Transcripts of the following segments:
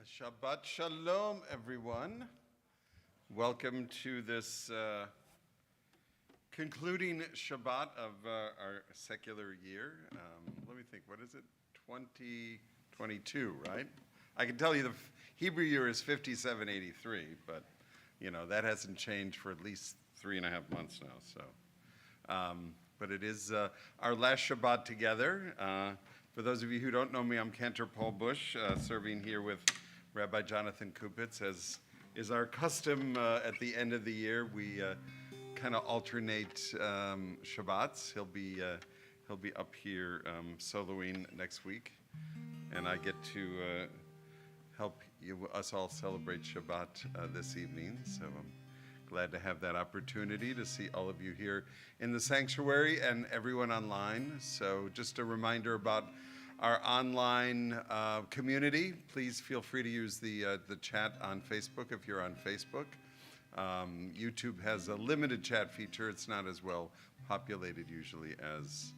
Shabbat Shalom, everyone. Welcome to this concluding Shabbat of our secular year. Let me think, what is it? 2022, right? I can tell you the Hebrew year is 5783, but you know, that hasn't changed for at least 3.5 months now. So, but it is our last Shabbat together. For those of you who don't know me, I'm Cantor Paul Bush, serving here with Rabbi Jonathan Kupitz. As is our custom at the end of the year, we kind of alternate Shabbats. He'll be up here soloing next week, and I get to help us all celebrate Shabbat this evening. So I'm glad to have that opportunity to see all of you here in the sanctuary and everyone online. So just a reminder about our online community. Please feel free to use the chat on Facebook if you're on Facebook. YouTube has a limited chat feature. It's not as well populated usually as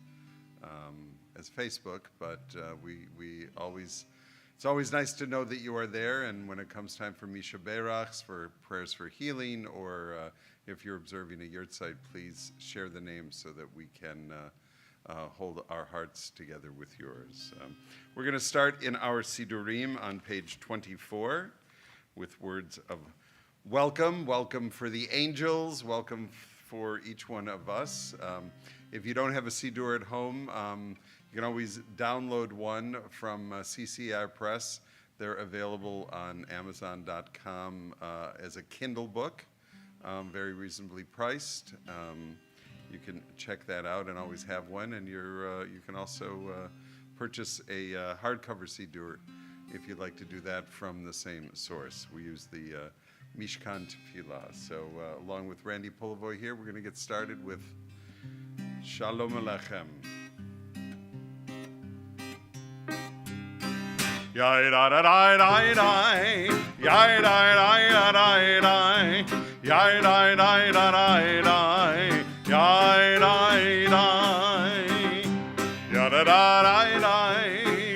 Facebook, but it's always nice to know that you are there. And when it comes time for Misha Berachs, for prayers for healing, or if you're observing a yurtzeit, please share the name so that we can hold our hearts together with yours. We're going to start in our Sidurim on page 24 with words of welcome. Welcome for the angels. Welcome for each one of us. If you don't have a Sidur at home, you can always download one from CCI Press. They're available on Amazon.com as a Kindle book, very reasonably priced. You can check that out and always have one. And you can also purchase a hardcover Sidur if you'd like to do that from the same source. We use the Mishkan Tefillah. So along with Randy Polivoy here, we're going to get started with Shalom Aleichem. Yai da da da da da, yai da da da da da, yai da da da da da, yai da da, ya da da da da,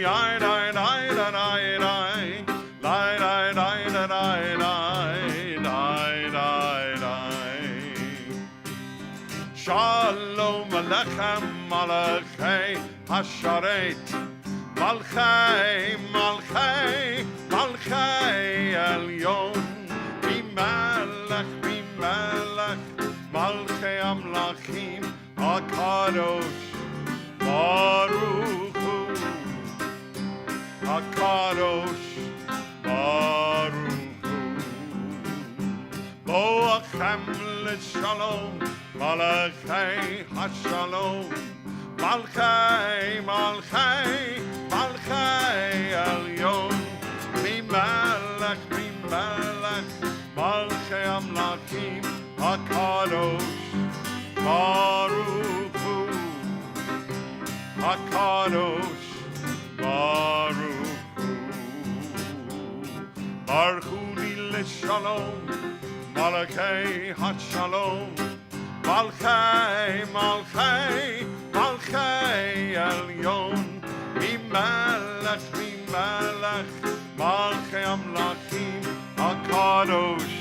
yai da da da da da, la da da da da da, Shalom Aleichem Malachei Hasharet. Malchai, Malchai, Malchai Elyon, Bimelech, Bimelech, Malchai Amlachim, HaKadosh, Baruch Hu, HaKadosh, Baruch Hu. Boachem L'Shalom, Malachai HaShalom, Malchai, Malchai, Malchai Elyon, Mimelech, Mimelech, Malchai Amlachim, HaKadosh, Baruch Hu, HaKadosh, Baruch Hu. Baruch Hu L'Shalom, Malachai HaShalom, Malchai, Malchai, Malchai Elyon, Mimelech, Mimelech, Malchai Amlachim, HaKadosh,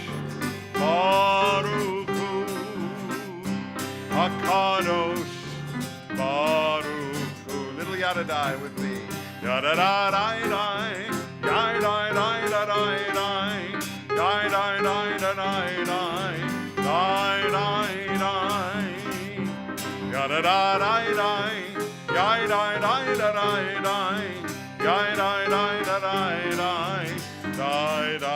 Baruch Hu, HaKadosh, Baruch Hu. Little Yadadai with me. Yadadai, Yadadai, Yadadai, Yadadai, Ya da da da da, ya da da da da da, ya da da da da da,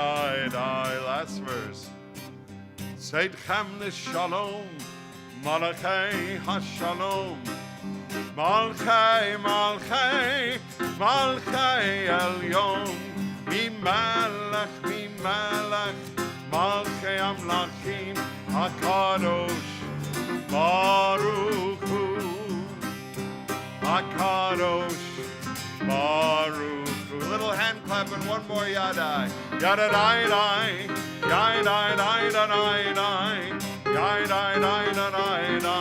da. Last verse. Seidchem l'shalom, Malachai HaShalom, Malchai, Malchai, Malchai Elyon, Mimelech, Mimelech, Malchai Amlachim, HaKadosh, Baruch Hu, HaKadosh, Baruch Hu. Little hand clap and one more yadai. Yadadai, yadai, yadai, yadai, yadai, yadai, yadai, yadai,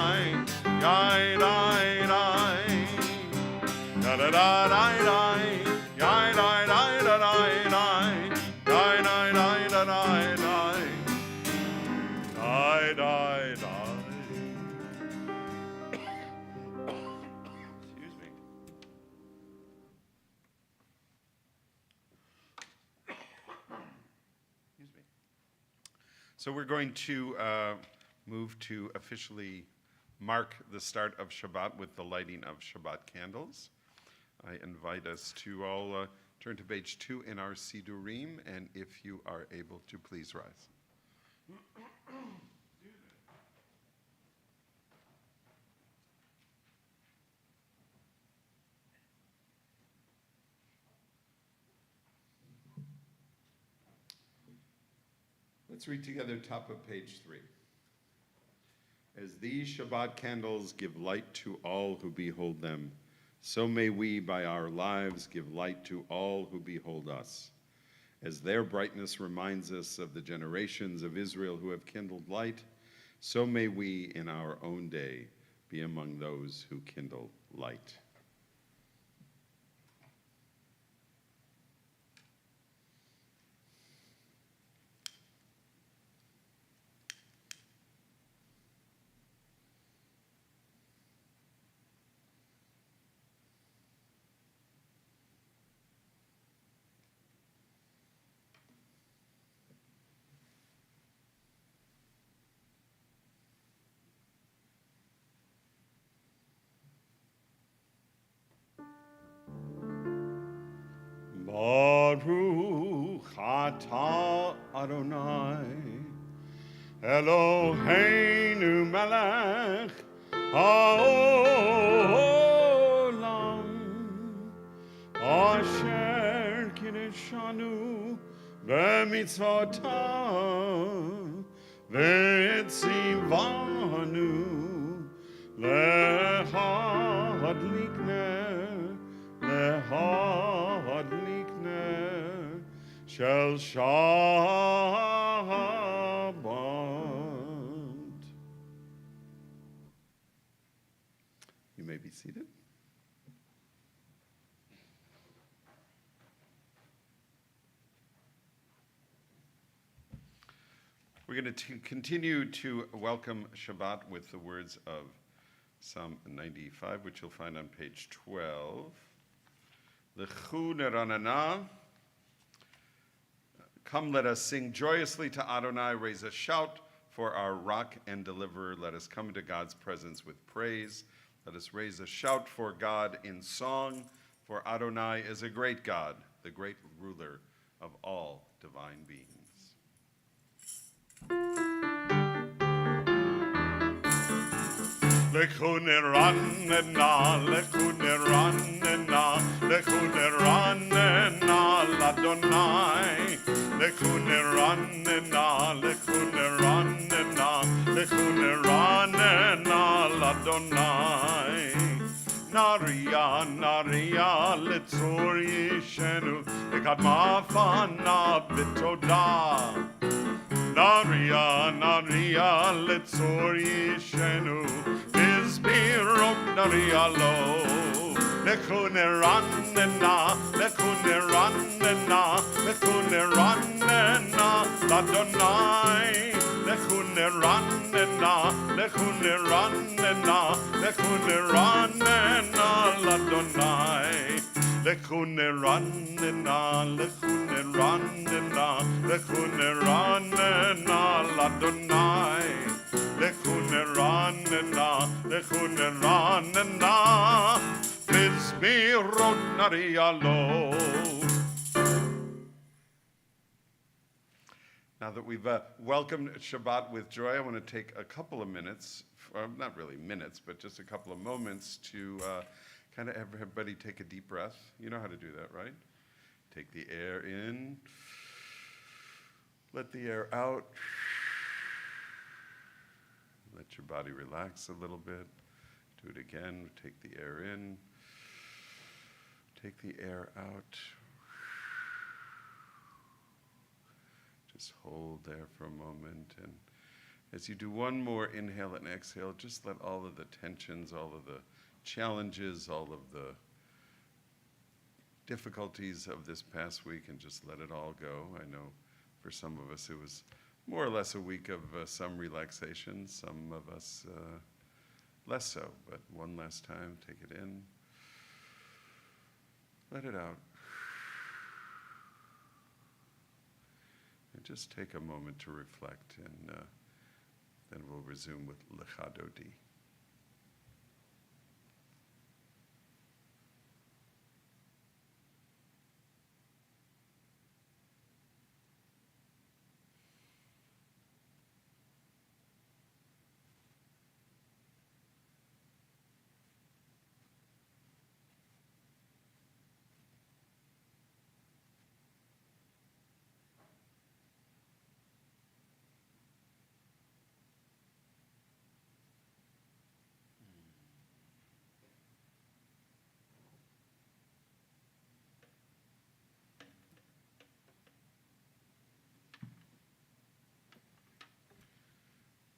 So we're going to move to officially mark the start of Shabbat with the lighting of Shabbat candles. I invite us to all turn to page 2 in our Sidurim, and if you are able to, please rise. Let's read together top of page 3. As these Shabbat candles give light to all who behold them, so may we by our lives give light to all who behold us. As their brightness reminds us of the generations of Israel who have kindled light, so may we in our own day be among those who kindle light. Baruch atah Adonai, Eloheinu melech haolam, asher kiddushanu b'mitzvotav v'tzivanu lehadlik Shel Shabbat. You may be seated. We're going to continue to welcome Shabbat with the words of Psalm 95, which you'll find on page 12. L'chu neranana. Come, let us sing joyously to Adonai, raise a shout for our rock and deliverer. Let us come into God's presence with praise. Let us raise a shout for God in song, for Adonai is a great God, the great ruler of all divine beings. L'chu neranena, l'chu neranena, l'chu neranena l'Adonai. L'chu neranena, l'chu neranena, l'chu neranena l'Adonai. Naria, naria, l'tzor yishenu, l'kadma fana b'todah. Naria, naria, l'tzor yishenu, v'zbirot naria lo. L'chu neranena, l'chu neranena, l'chu neranena l'Adonai. L'chu neranena, l'chu neranena, l'chu neranena l'Adonai. L'chu neranena, l'chu neranena, l'chu neranena l'Adonai. L'chu neranena, l'chu neranena, v'zmirot naria lo. Now that we've welcomed Shabbat with joy, I want to take a couple of minutes, not really minutes, but just a couple of moments to kind of everybody take a deep breath. You know how to do that, right? Take the air in, let the air out, let your body relax a little bit. Do it again, take the air in, take the air out. Just hold there for a moment, and as you do one more inhale and exhale, just let all of the tensions, all of the challenges, all of the difficulties of this past week, and just let it all go. I know for some of us it was more or less a week of some relaxation, some of us less so, but one last time, take it in, let it out. just take a moment to reflect, and then we'll resume with Lecha Dodi.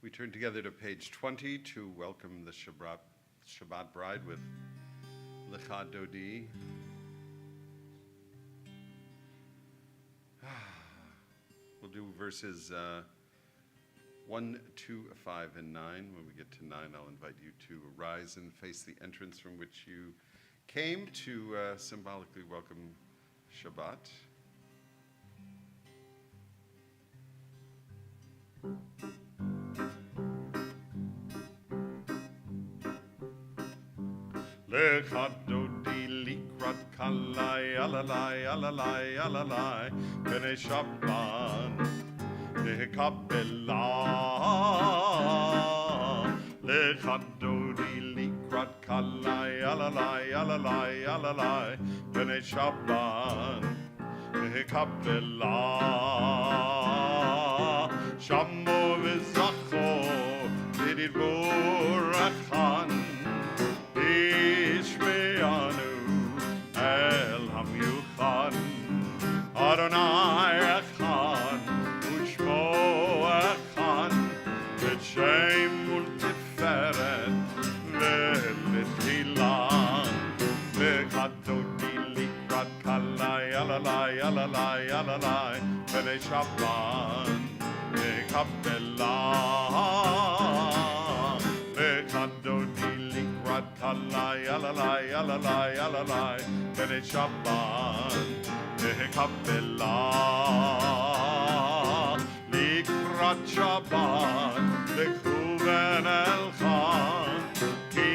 We turn together to page 20 to welcome the Shabbat bride with Lecha Dodi. We'll do verses 1, 2, 5, and 9. When we get to 9, I'll invite you to rise and face the entrance from which you came to symbolically welcome Shabbat. Lecha Dodi likrat kalai alalai alalai alalai b'nei Shabbat nehekabela. Lecha Dodi likrat kalai alalai alalai alalai b'nei Shabbat nehekabela. Shamo v'zacho v'dibur achan Ishmeanu El Hamyuchan Adonai Echad Ushmo Echad V'Shem Multiferet V'Lethilan Lecha Dodi likrat kalai alalai alalai alalai B'nei Shabbat Nekabela Lecha Dodi Kalai, alalai, alalai, alalai, b'nei Shabbat, nehekabela. Likrat Shabbat, lekuven elchan, ki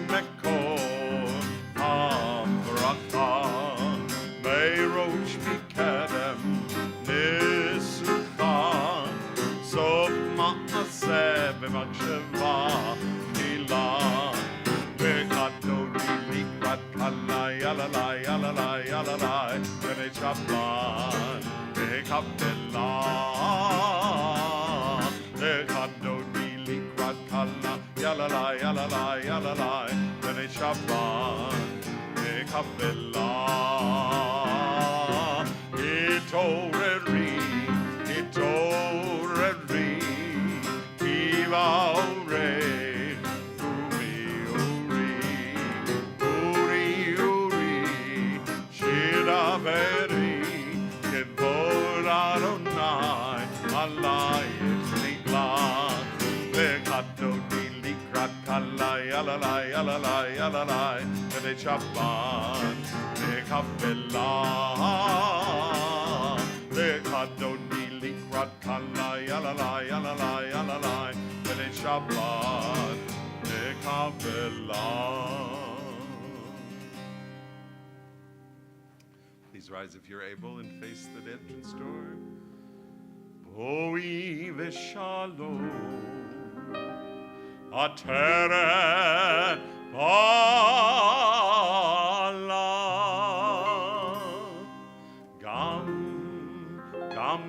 mekor habracha, meirosh mikedem nisuchan, sof ma'aseh b'maksheva ilan. Alalai, alalai, alalai, b'nei Shabbat, nehekabela. Lecha Dodi likrat kalai, alalai, alalai, alalai, b'nei Shabbat, nehekabela. Itoreri, itoreri, kivaorei. Veri, Kevod Adonai, Alayich Nitlan, Lecha Dodi likrat kalai, alalai, alalai, alalai, b'nei Shabbat, nehekabela. Lecha Dodi likrat kalai, alalai, alalai, alalai, b'nei Shabbat, nehekabela. Please rise if you're able and face the entrance door. Boi v'shalom, ateret bala, gam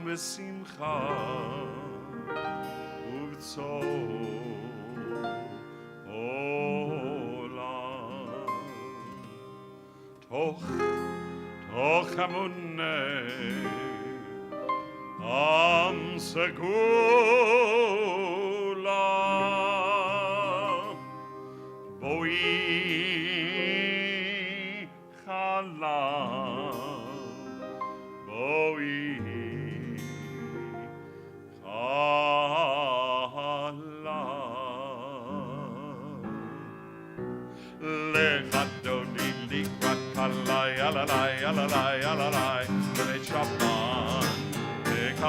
v'simcha uv'tzor olam. Toch Amunei Am Segula Boi Chala Boi Chala Lecha Dodi likrat kalai alalai, alalai, alalai, b'nei Shabbat,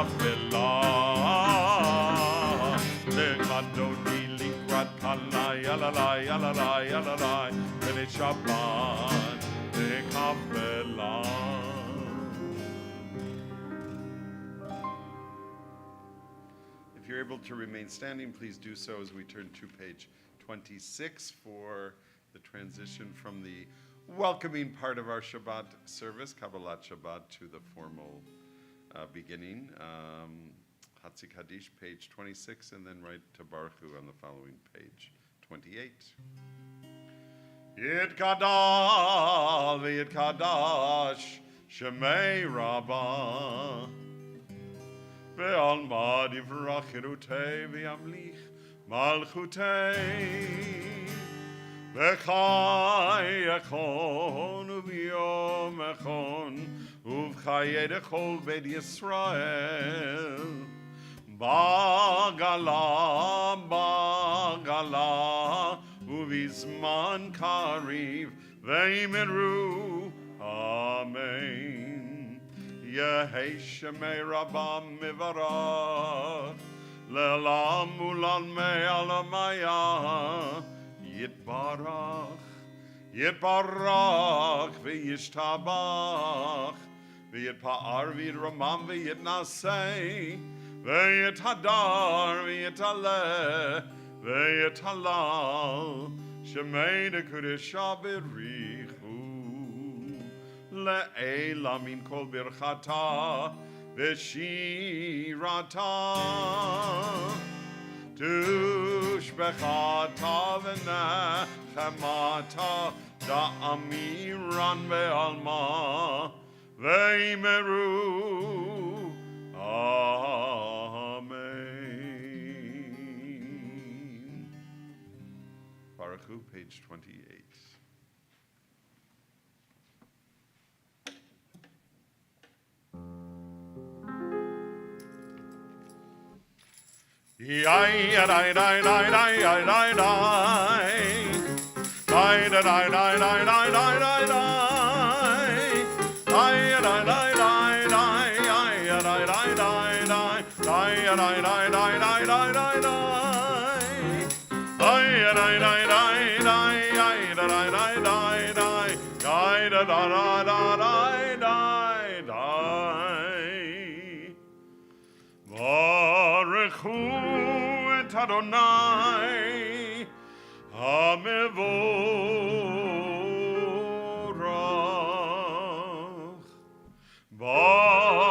אפלה לגדותי לקראת קלה יללה יללה יללה בני שבת תקבלה. If you're able to remain standing, please do so as we turn to page 26 for the transition from the welcoming part of our Shabbat service, Kabbalat Shabbat, to the formal beginning. Hatzik Hadish, page 26, and then right to Baruch Hu on the following page, 28. Yitkadal v'yitkadash Shemei Rabbah Ve'alma divrach chirutei v'yamlich malchutei V'chai echon u'v'yom echon u'v'chayed echol beit Yisrael Bagala bagala u'v'zman kariv v'yimeru Amen. Yehei Shemei Rabbah mivarach le'olam u'lan me'alamaya Yitbarach Yitbarach v'yishtabach v'yitpa'ar v'yitramam v'yitnasei v'yithadar v'yitaleh v'yitalal Shemei Dekudesha b'richu le'ela min kol birchata v'shirata Tushbechata v'nechemata da'amiran ve'alma ve'imeru Amen. Baruch Hu, page 28. Baruch Hu et Adonai HaMevorach Baruch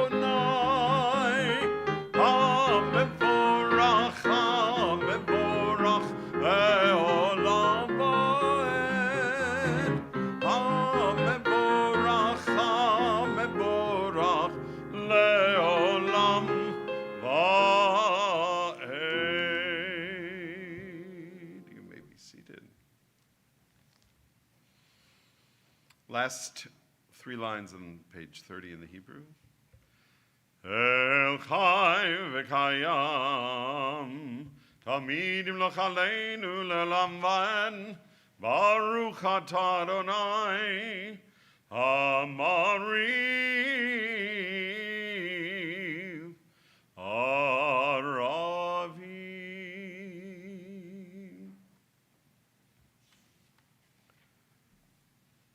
Adonai HaMevorach HaMevorach Le'olam va'ed HaMevorach HaMevorach Le'olam va'ed. You may be seated. Last three lines on page 30 in the Hebrew. El Chai v'Kayam Tamid Imloch Aleinu Le'olam va'ed Baruch Atah Adonai Hamariv Aravi.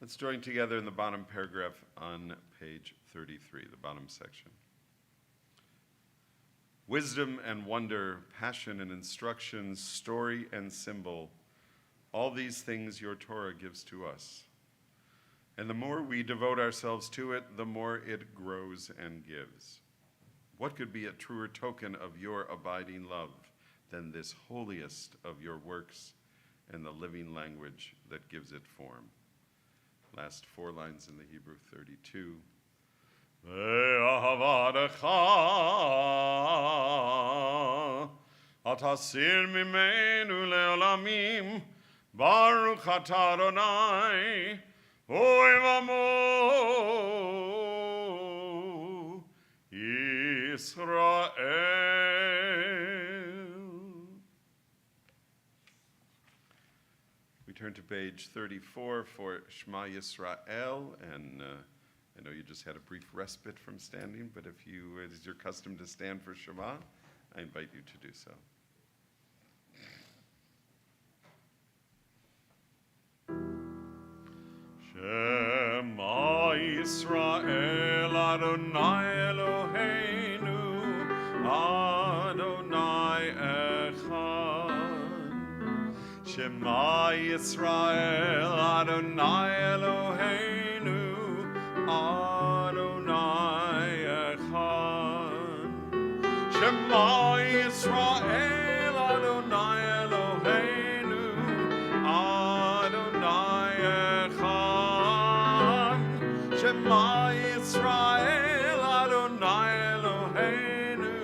Let's join together in the bottom paragraph on page 33, the bottom section. Wisdom and wonder, passion and instruction, story and symbol, all these things your Torah gives to us. And the more we devote ourselves to it, the more it grows and gives. What could be a truer token of your abiding love than this holiest of your works and the living language that gives it form? Last four lines in the Hebrew 32. Ve'ahavadecha atasir mimenu le'olamim Baruch Atah Adonai Oivamo Yisrael. We turn to page 34 for Shema Yisrael, and I know you just had a brief respite from standing, but if it is your custom to stand for Shema, I invite you to do so. Shema Yisrael Adonai Eloheinu Adonai Echad. Shema Yisrael Adonai Eloheinu Adonai Echad. Shema Yisrael Adonai Eloheinu Adonai Echad. Shema Yisrael Adonai Eloheinu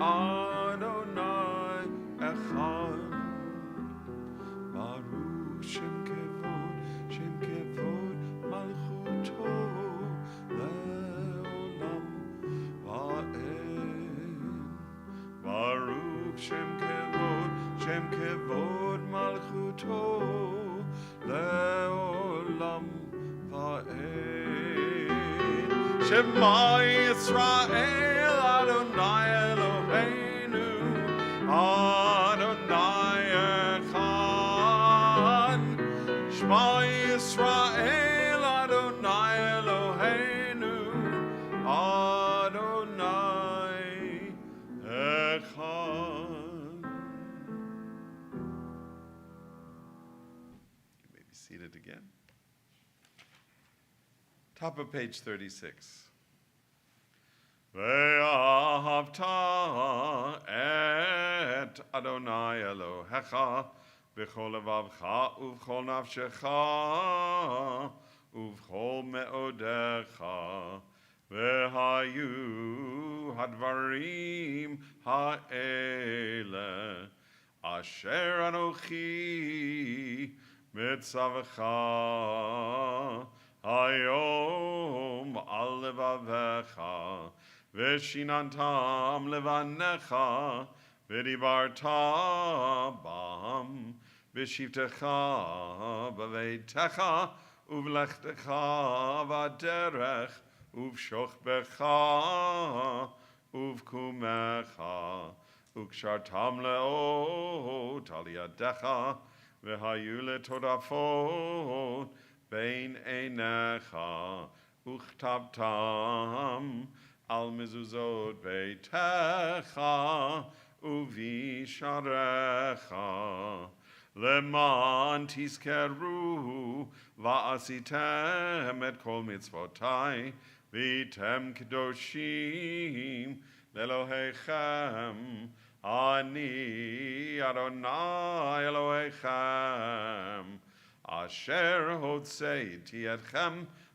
Adonai Echad. Baruch Shem Kevod Malchuto Le'olam Va'ed. Baruch Shem Kevod Malchuto Le'olam Va'ed. Shema Yisrael Adonai Eloheinu Adonai Echad. Shema Yisrael Adonai Eloheinu Adonai Echad. You may be seated again. Top of page 36. Ve'ahavta et Adonai Elohecha v'chol levavcha uv'chol nafshecha uv'chol me'odecha ve'hayu hadvarim ha'ele asher anochi mitzavcha hayom al levavecha v'shinantam levanecha v'dibarta bam v'shivtecha b'veitecha uv'lechtecha v'derech uv'shochbecha uv'kumecha ukshartam leot al yadecha v'hayu letodafot bein einecha uchtabtam al mezuzot beitecha uvisharecha leman tiskeru va'asitem et kol mitzvotai vitem kedoshim lelohechem ani Adonai Elohechem asher hotzeiti etchem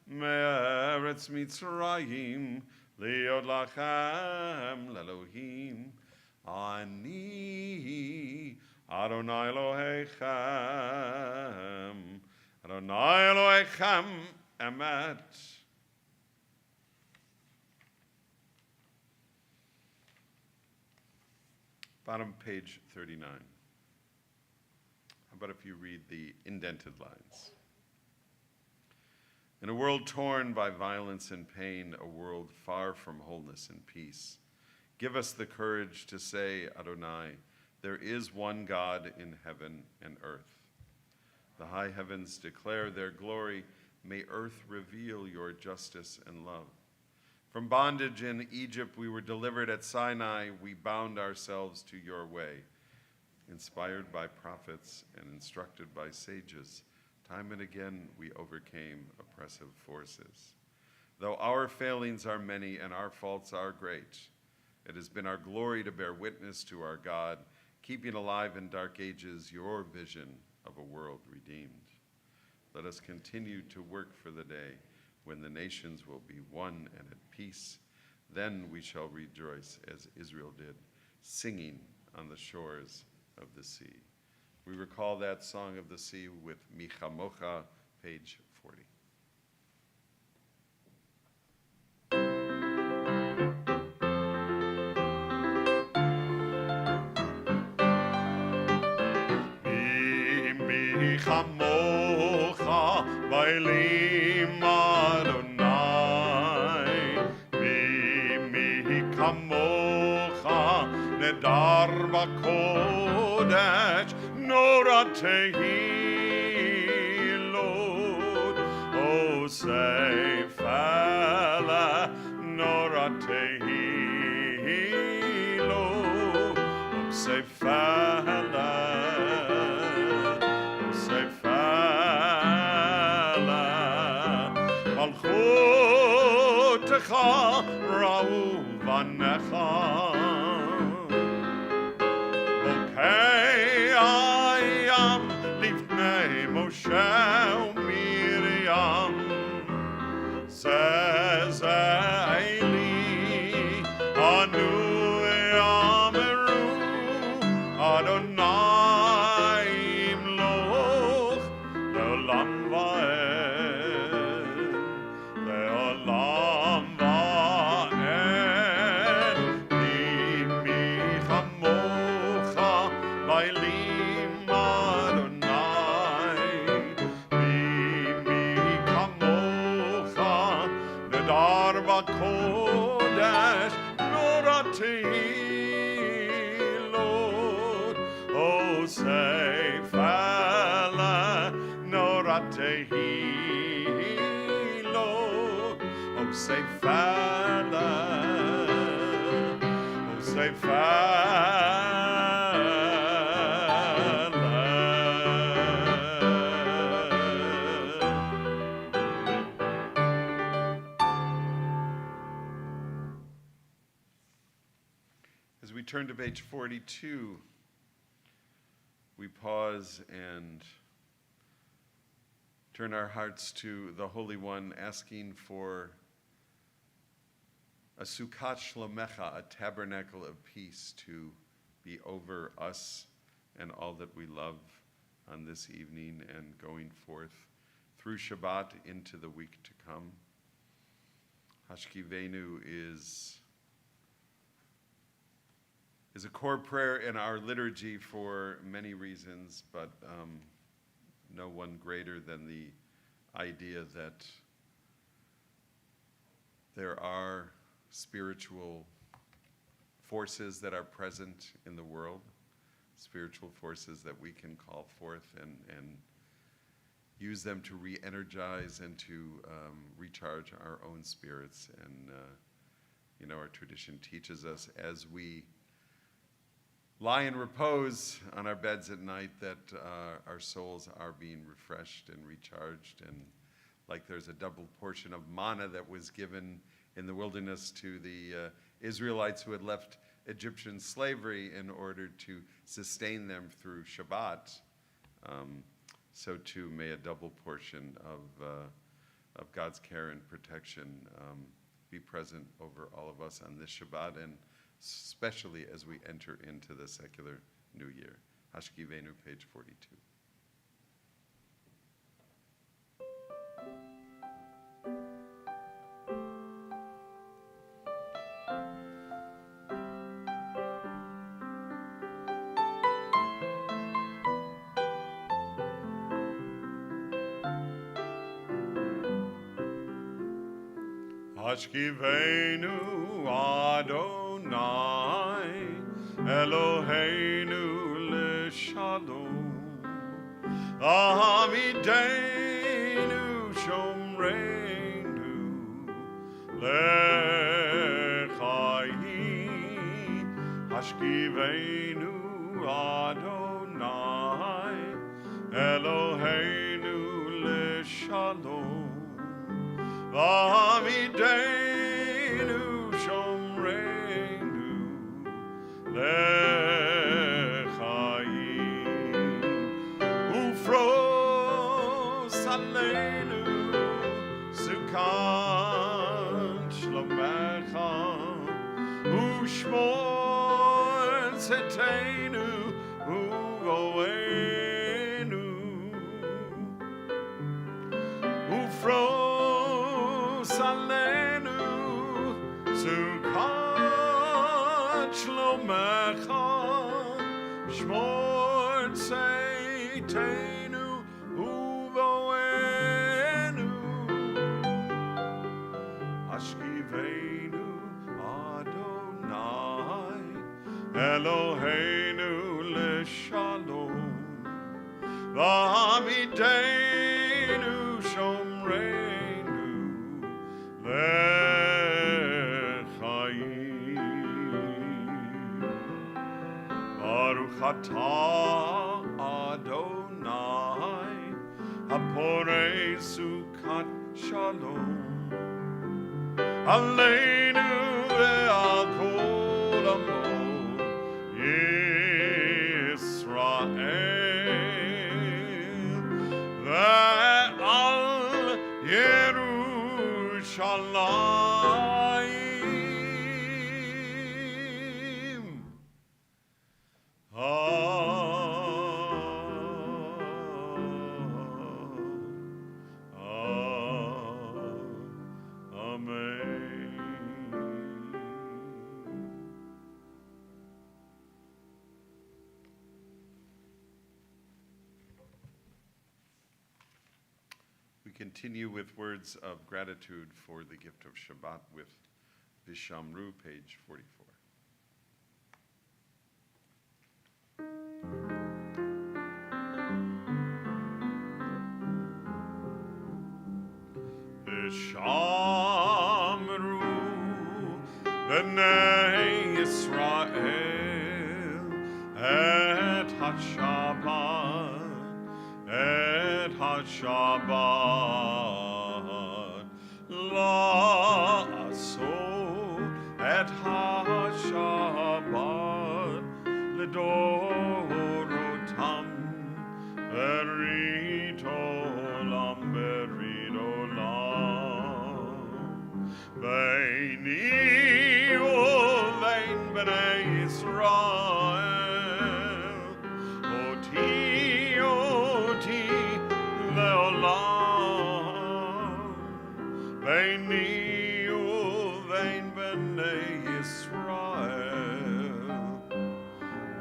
me'eretz Mitzrayim liod lachem lelohim ani Adonai Elohechem Adonai Elohechem emet. Bottom page 39. How about if you read the indented lines? In a world torn by violence and pain, a world far from wholeness and peace, give us the courage to say, Adonai, there is one God in heaven and earth. The high heavens declare their glory. May earth reveal your justice and love. From bondage in Egypt, we were delivered at Sinai. We bound ourselves to your way. Inspired by prophets and instructed by sages, time and again we overcame oppressive forces. Though our failings are many and our faults are great, it has been our glory to bear witness to our God, keeping alive in dark ages your vision of a world redeemed. Let us continue to work for the day when the nations will be one and at peace. Then we shall rejoice as Israel did, singing on the shores of the sea. We recall that song of the sea with Michamocha, page 40. chamocha bailim Adonai. Mi kamocha nedar b'kodesh nora tehilot. Oh, say fala nora tehilot. Oh, say fala. Say fala. Malchutecha ra'u vanecha. Bokei ayam lifnei Moshe u'Miriam. Says Eli, Anu yameru Adonai imloch le'olam va'ed, le'olam va'ed. Mi chamocha bailim Adonai. Mi kamocha nedar b'kodesh nora tehilot. Oh, say fala nora tehilot. Oh, say fala. Oh, say fala. As we turn to page 42, we pause and turn our hearts to the Holy One, asking for a sukkot shlomecha, a tabernacle of peace, to be over us and all that we love on this evening and going forth through Shabbat into the week to come. Hashkivenu is a core prayer in our liturgy for many reasons, but no one greater than the idea that there are spiritual forces that are present in the world, spiritual forces that we can call forth and use them to re-energize and to recharge our own spirits. And our tradition teaches us, as we lie in repose on our beds at night, that our souls are being refreshed and recharged, and like there's a double portion of manna that was given in the wilderness to the Israelites who had left Egyptian slavery in order to sustain them through Shabbat, so too may a double portion of God's care and protection be present over all of us on this Shabbat, and especially as we enter into the secular new year. Hashkivenu, page 42. Hashkivenu Adonai Eloheinu l'shalom Amideinu Shomreinu l'chaim Hashkivenu Adonai Eloheinu l'shalom Amideinu Shomreinu l'chaim Ufros aleinu sukkot shlomecha Ushmor tzedkeinu ugoenu Ufros aleinu sukkot shlomecha Shmor tzedkeinu V'amidenu shomreinu lechaim. Baruch atah Adonai haporei sukat shalom aleinu ve'al kol amo Yisrael ve'al Yerushalayim. Amen. We continue with words of gratitude for the gift of Shabbat with Vishamru, page 44. Vishamru b'nei Yisrael et ha-Shabbat la'asot et ha-Shabbat l'dorotam berit olam Beini uvein b'nei Yisrael, oti leolam. Beini uvein b'nei Yisrael,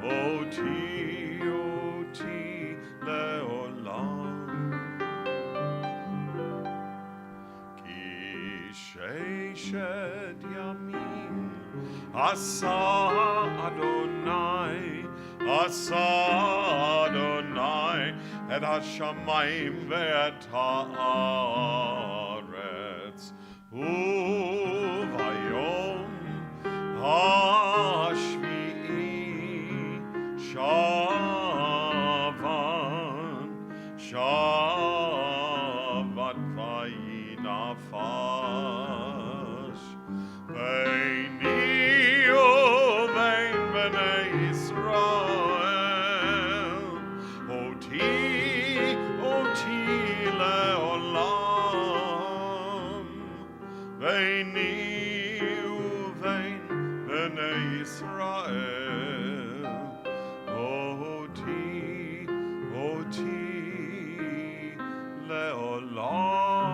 oti leolam. Shed Yamim Asa Adonai et hashamayim ve'et haaretz uvayom hashvi'i shavat vayinafash beini uvein b'nei Yisrael oti leolam beini uvein b'nei Yisrael oti leolam.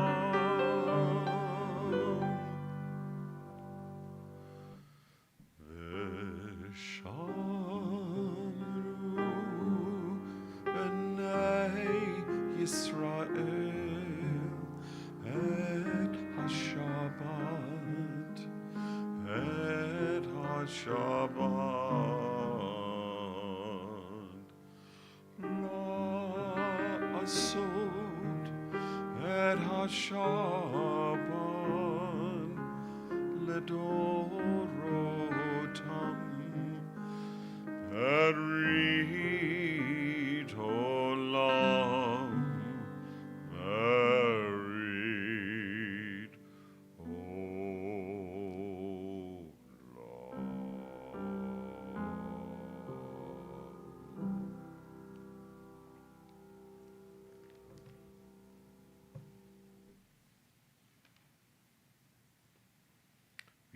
Yisrael et ha-Shabbat la'asot et ha-Shabbat l'dorotam berit olam.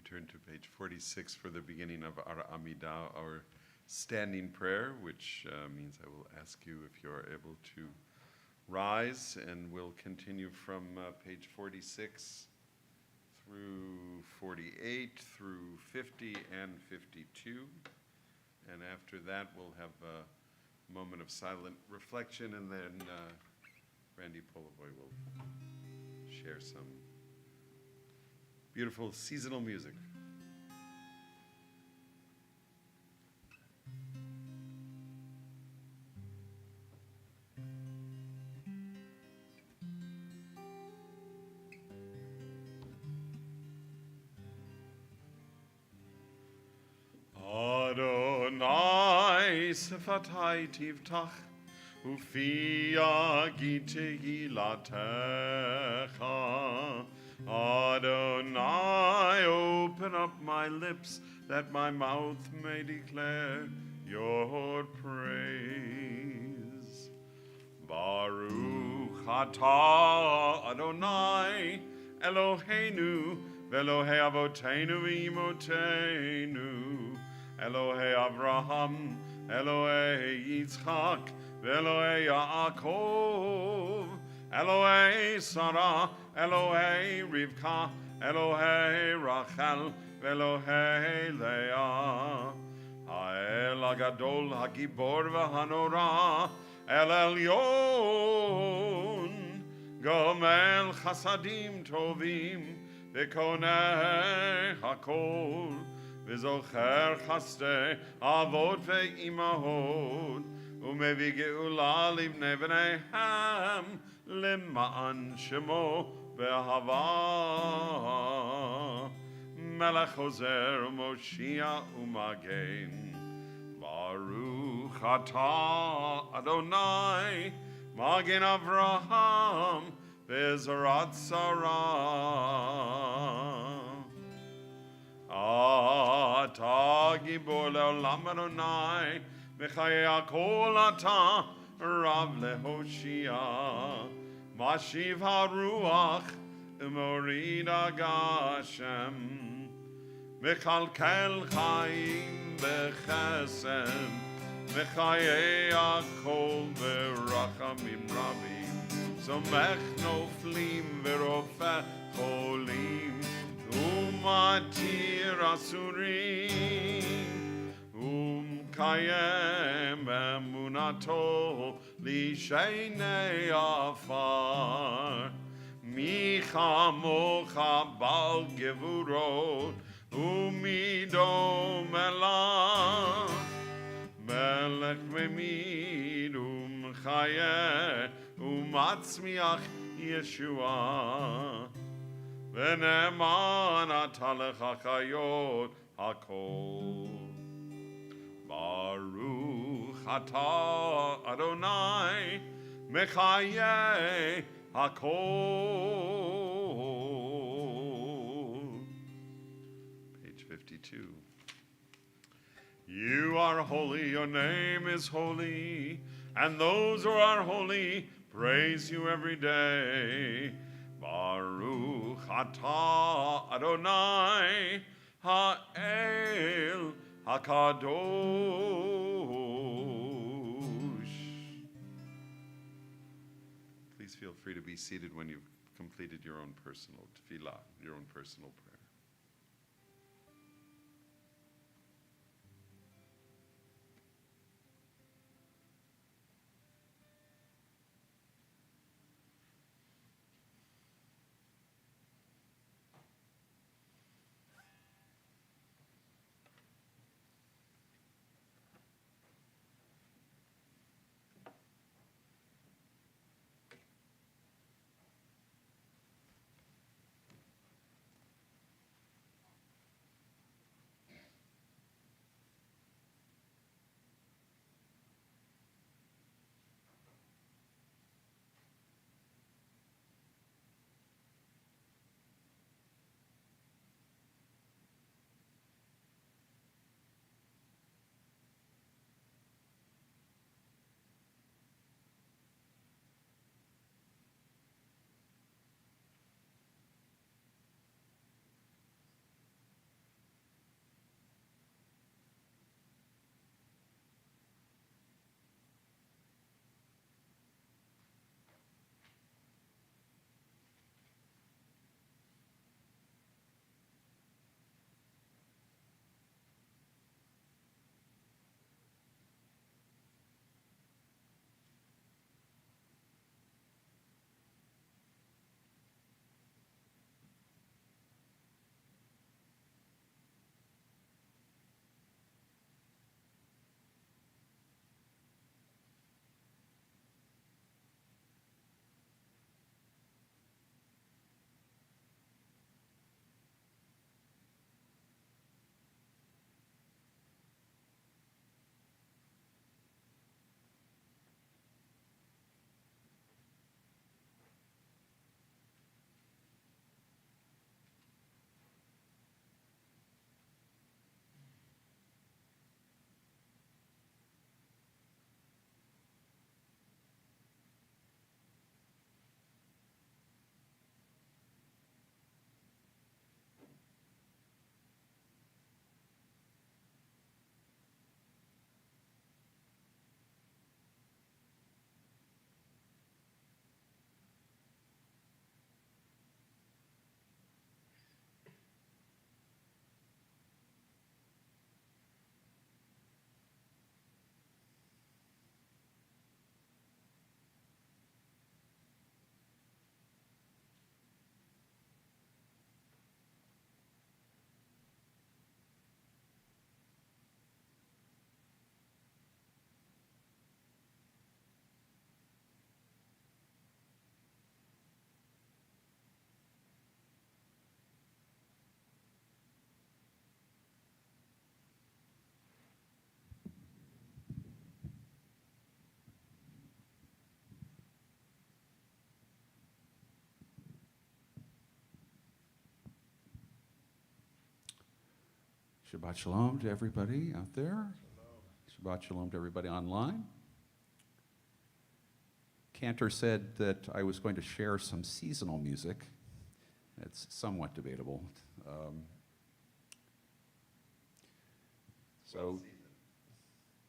Turn to page 46 for the beginning of our Amidah, our standing prayer, which means I will ask you if you're able to rise, and we'll continue from page 46 through 48, through 50 and 52. And after that, we'll have a moment of silent reflection, and then Randy Polovoy will share some beautiful seasonal music. שפתי תפתח, ופי יגיד תהילתך. Adonai, open up my lips, that my mouth may declare your praise. Baruch atah Adonai, Eloheinu, Velohei Avotenu v'imotenu, Elohei Avraham, Elohei Yitzchak, Velohei Yaakov, Elohei Sarah, Elohei Rivka, Elohei Rachel, Elohei Leah. Ha'el HaGadol HaGibor v'Hanora, El Elyon, Gomel Chasadim Tovim, V'koneh HaKol, V'zocher Chasdei Avot ve'imahot, Umevi geula livnei v'neihem, Lima'an shemo be'ahava, Melech Hozer Moshiach u'Magen. Baruch atah Adonai, Magen Avraham, Be'ezrat Sarah. Atah gibor le'olam Adonai, V'chayei hakol atah Rav lehoshia. Mashiv haruach u'morid hagashem. V'chalkel chayim b'chesed, V'chayei hakol v'rachamim rabim. Somech noflim v'rofeh cholim, U'matir asurim. Kayem emunato lishenei afar, Micha mocha bal gevurot umido melach, Melech memid umchayeh umatzmiach Yeshua, V'ne'eman atalech hachayot hakol. Baruch atah Adonai, Mechayeh hakol. Page 52. You are holy, your name is holy, and those who are holy praise you every day. Baruch atah Adonai, ha'el HaKadosh. Please feel free to be seated when you've completed your own personal tefillah, your own personal prayer. Shabbat shalom to everybody out there. Shabbat shalom to everybody online. Cantor said that I was going to share some seasonal music. It's somewhat debatable.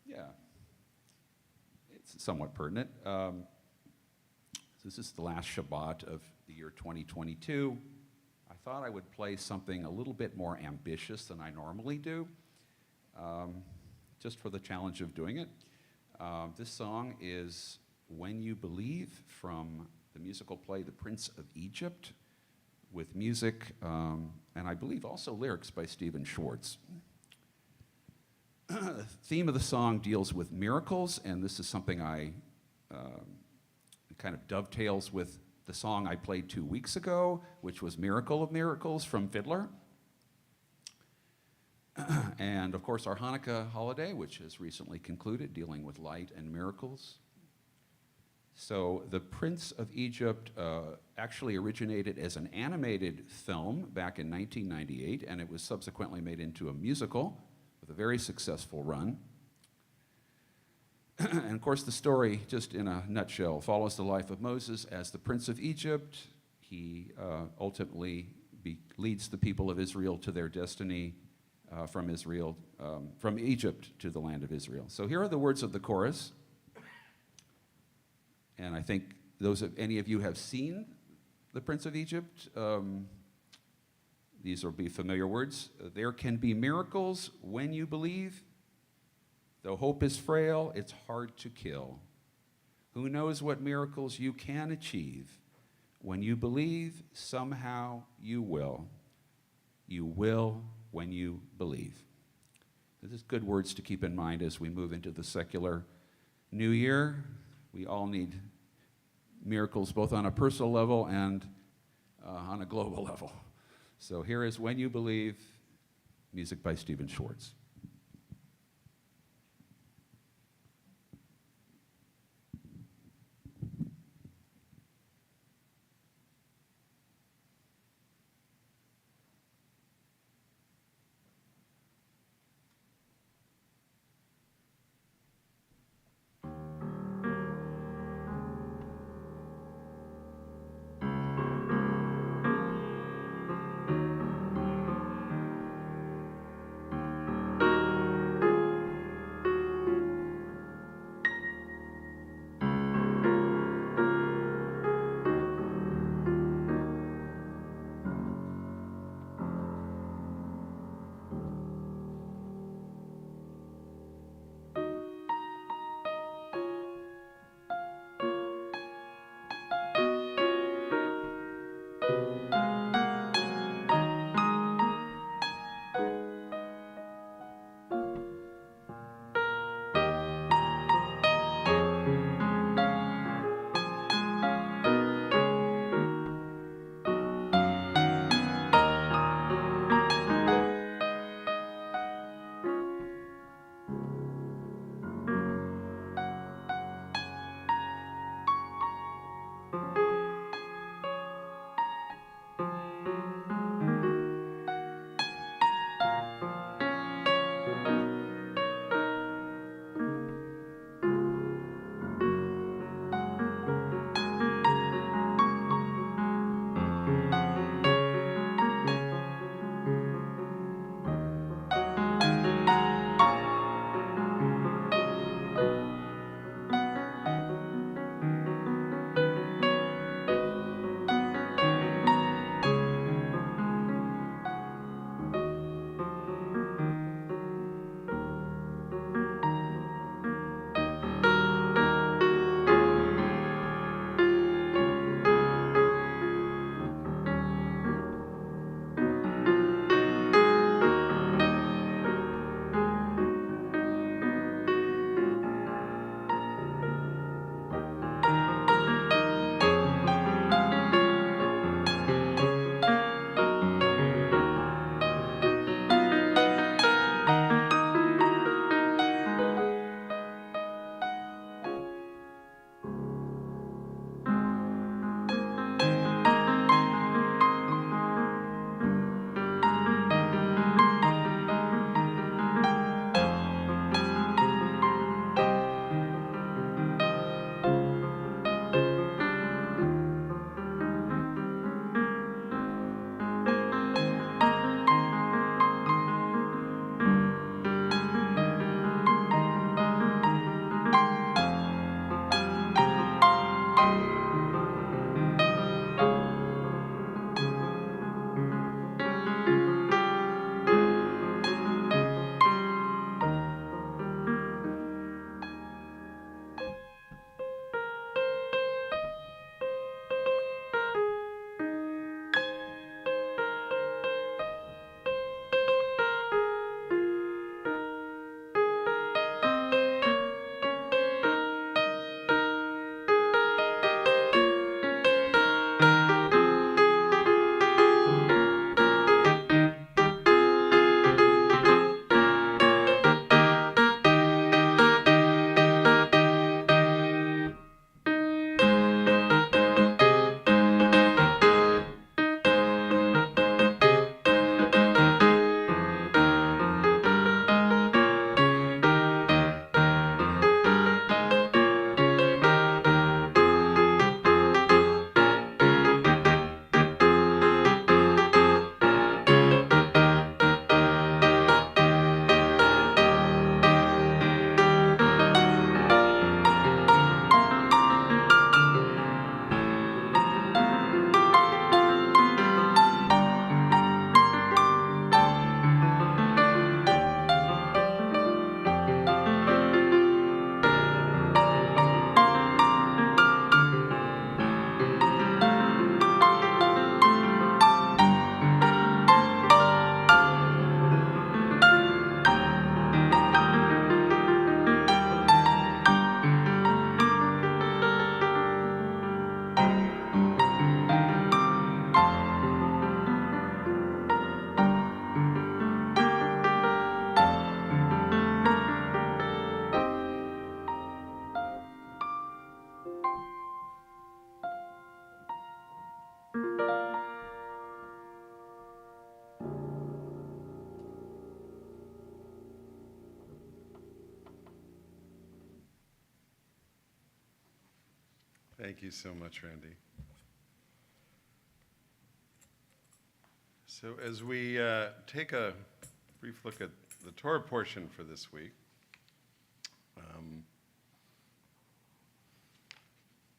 Yeah, it's somewhat pertinent. This is the last Shabbat of the year 2022. I thought I would play something a little bit more ambitious than I normally do, just for the challenge of doing it. This song is When You Believe from the musical play The Prince of Egypt, with music and I believe also lyrics by Stephen Schwartz. The theme of the song deals with miracles, and this is something I kind of dovetails with the song I played 2 weeks ago, which was Miracle of Miracles from Fiddler. And of course, our Hanukkah holiday, which has recently concluded, dealing with light and miracles. So The Prince of Egypt actually originated as an animated film back in 1998, and it was subsequently made into a musical with a very successful run. And of course, the story, just in a nutshell, follows the life of Moses as the Prince of Egypt. He ultimately leads the people of Israel to their destiny from Egypt to the land of Israel. So here are the words of the chorus. And I think any of you have seen the Prince of Egypt, these will be familiar words. There can be miracles when you believe. Though hope is frail, it's hard to kill. Who knows what miracles you can achieve? When you believe, somehow you will. You will when you believe. This is good words to keep in mind as we move into the secular new year. We all need miracles both on a personal level and on a global level. So here is When You Believe, music by Stephen Schwartz. Thank you so much, Randy. So as we take a brief look at the Torah portion for this week,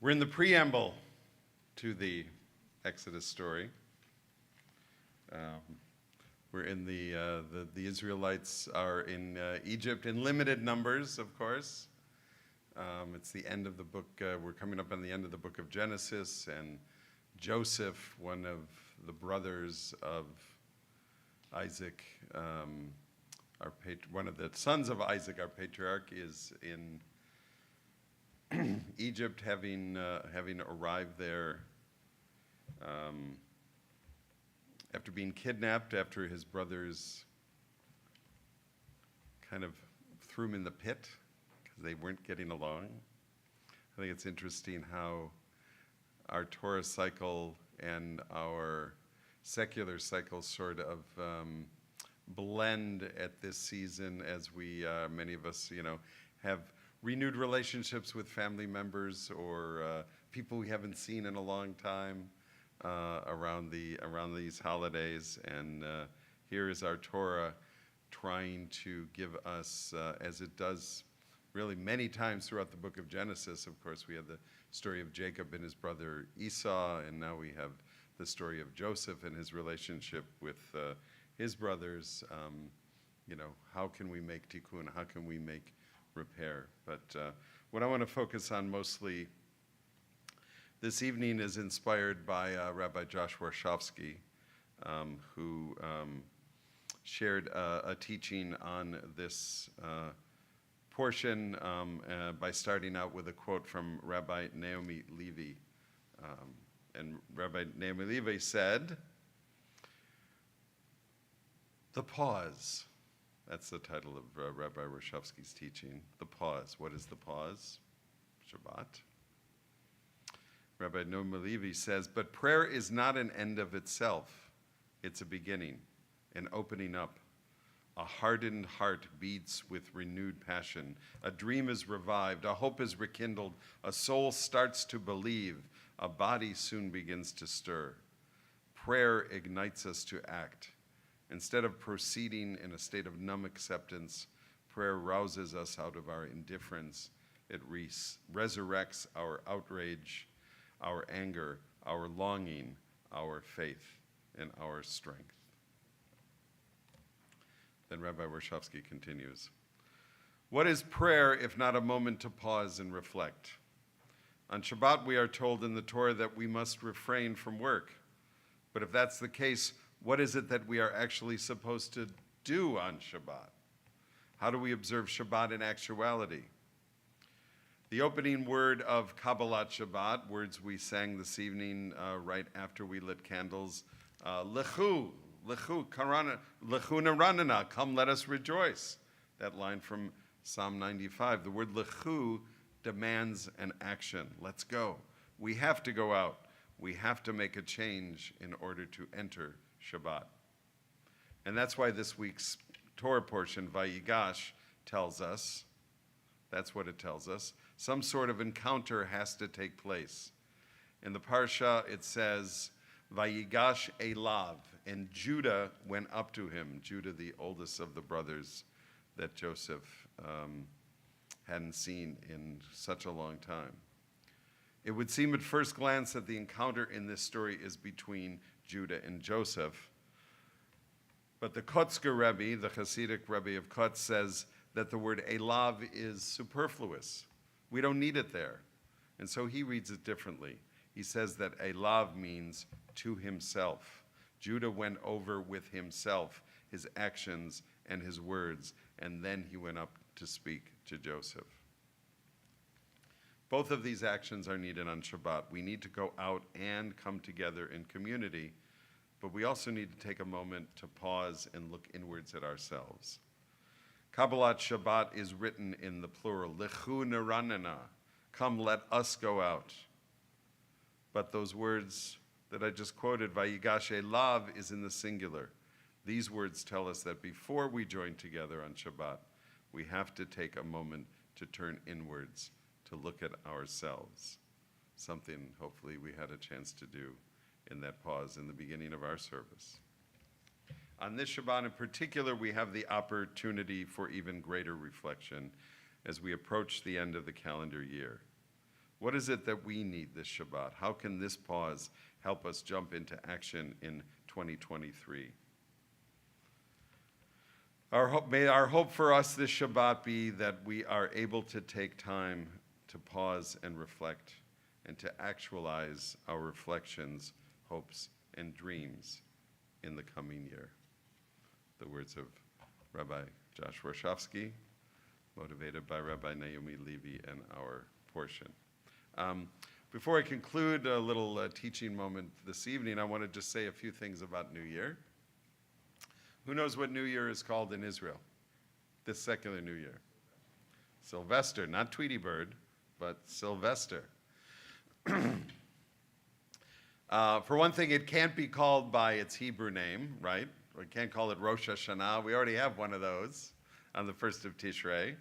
we're in the preamble to the Exodus story. We're in the Israelites are in Egypt in limited numbers, of course. It's the end of the book. We're coming up on the end of the book of Genesis, and Joseph, one of the brothers of Isaac, one of the sons of Isaac, our patriarch, is in Egypt, having arrived there after being kidnapped, after his brothers kind of threw him in the pit because they weren't getting along. I think it's interesting how our Torah cycle and our secular cycle sort of blend at this season as we, many of us, have renewed relationships with family members or people we haven't seen in a long time around these holidays. And here is our Torah trying to give us, as it does really many times throughout the book of Genesis. Of course, we have the story of Jacob and his brother Esau, and now we have the story of Joseph and his relationship with his brothers. How can we make tikkun? How can we make repair? But what I want to focus on mostly this evening is inspired by Rabbi Josh Warshawski, who shared a teaching on this portion by starting out with a quote from Rabbi Naomi Levy. And Rabbi Naomi Levy said, "The pause." That's the title of Rabbi Warshawski's teaching. The pause. What is the pause? Shabbat. Rabbi Naomi Levy says, "But prayer is not an end of itself. It's a beginning, an opening up. A hardened heart beats with renewed passion. A dream is revived. A hope is rekindled. A soul starts to believe. A body soon begins to stir. Prayer ignites us to act. Instead of proceeding in a state of numb acceptance, prayer rouses us out of our indifference It resurrects our outrage, our anger, our longing, our faith, and our strength. Then Rabbi Warshawski continues. What is prayer if not a moment to pause and reflect? On Shabbat, we are told in the Torah that we must refrain from work. But if that's the case, what is it that we are actually supposed to do on Shabbat? How do we observe Shabbat in actuality? The opening word of Kabbalat Shabbat, words we sang this evening right after we lit candles, Lechu, Naranana, come let us rejoice. That line from Psalm 95. The word Lechu demands an action. Let's go. We have to go out. We have to make a change in order to enter Shabbat. And that's why this week's Torah portion, Vayigash, tells us, that's what it tells us, some sort of encounter has to take place. In the Parsha, it says, Vayigash Elav, and Judah went up to him, Judah, the oldest of the brothers that Joseph hadn't seen in such a long time. It would seem at first glance that the encounter in this story is between Judah and Joseph. But the Kotzker Rebbe, the Hasidic Rebbe of Kotz, says that the word Elav is superfluous. We don't need it there. And so he reads it differently. He says that Elav means to himself. Judah went over with himself, his actions and his words, and then he went up to speak to Joseph. Both of these actions are needed on Shabbat. We need to go out and come together in community, but we also need to take a moment to pause and look inwards at ourselves. Kabbalat Shabbat is written in the plural, Lechu Naranana, come let us go out. But those words that I just quoted, Vayigash Elav, is in the singular. These words tell us that before we join together on Shabbat, we have to take a moment to turn inwards, to look at ourselves, something hopefully we had a chance to do in that pause in the beginning of our service. On this Shabbat in particular, we have the opportunity for even greater reflection as we approach the end of the calendar year. What is it that we need this Shabbat? How can this pause help us jump into action in 2023? May our hope for us this Shabbat be that we are able to take time to pause and reflect and to actualize our reflections, hopes, and dreams in the coming year. The words of Rabbi Josh Warshawski, motivated by Rabbi Naomi Levy and our portion. Before I conclude a little teaching moment this evening, I want to just say a few things about New Year. Who knows what New Year is called in Israel? This secular New Year. Sylvester, not Tweety Bird, but Sylvester. For one thing, it can't be called by its Hebrew name, right? We can't call it Rosh Hashanah. We already have one of those on the 1st of Tishrei.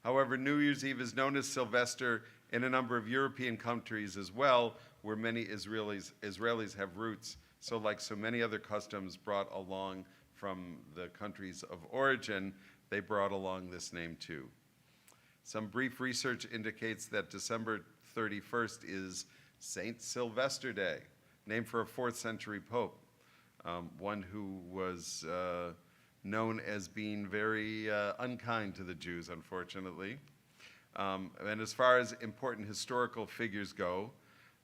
However, New Year's Eve is known as Sylvester in a number of European countries as well, where many Israelis have roots. So like so many other customs brought along from the countries of origin, they brought along this name too. Some brief research indicates that December 31st is Saint Sylvester Day, named for a 4th century pope, one who was known as being very unkind to the Jews, unfortunately. And as far as important historical figures go,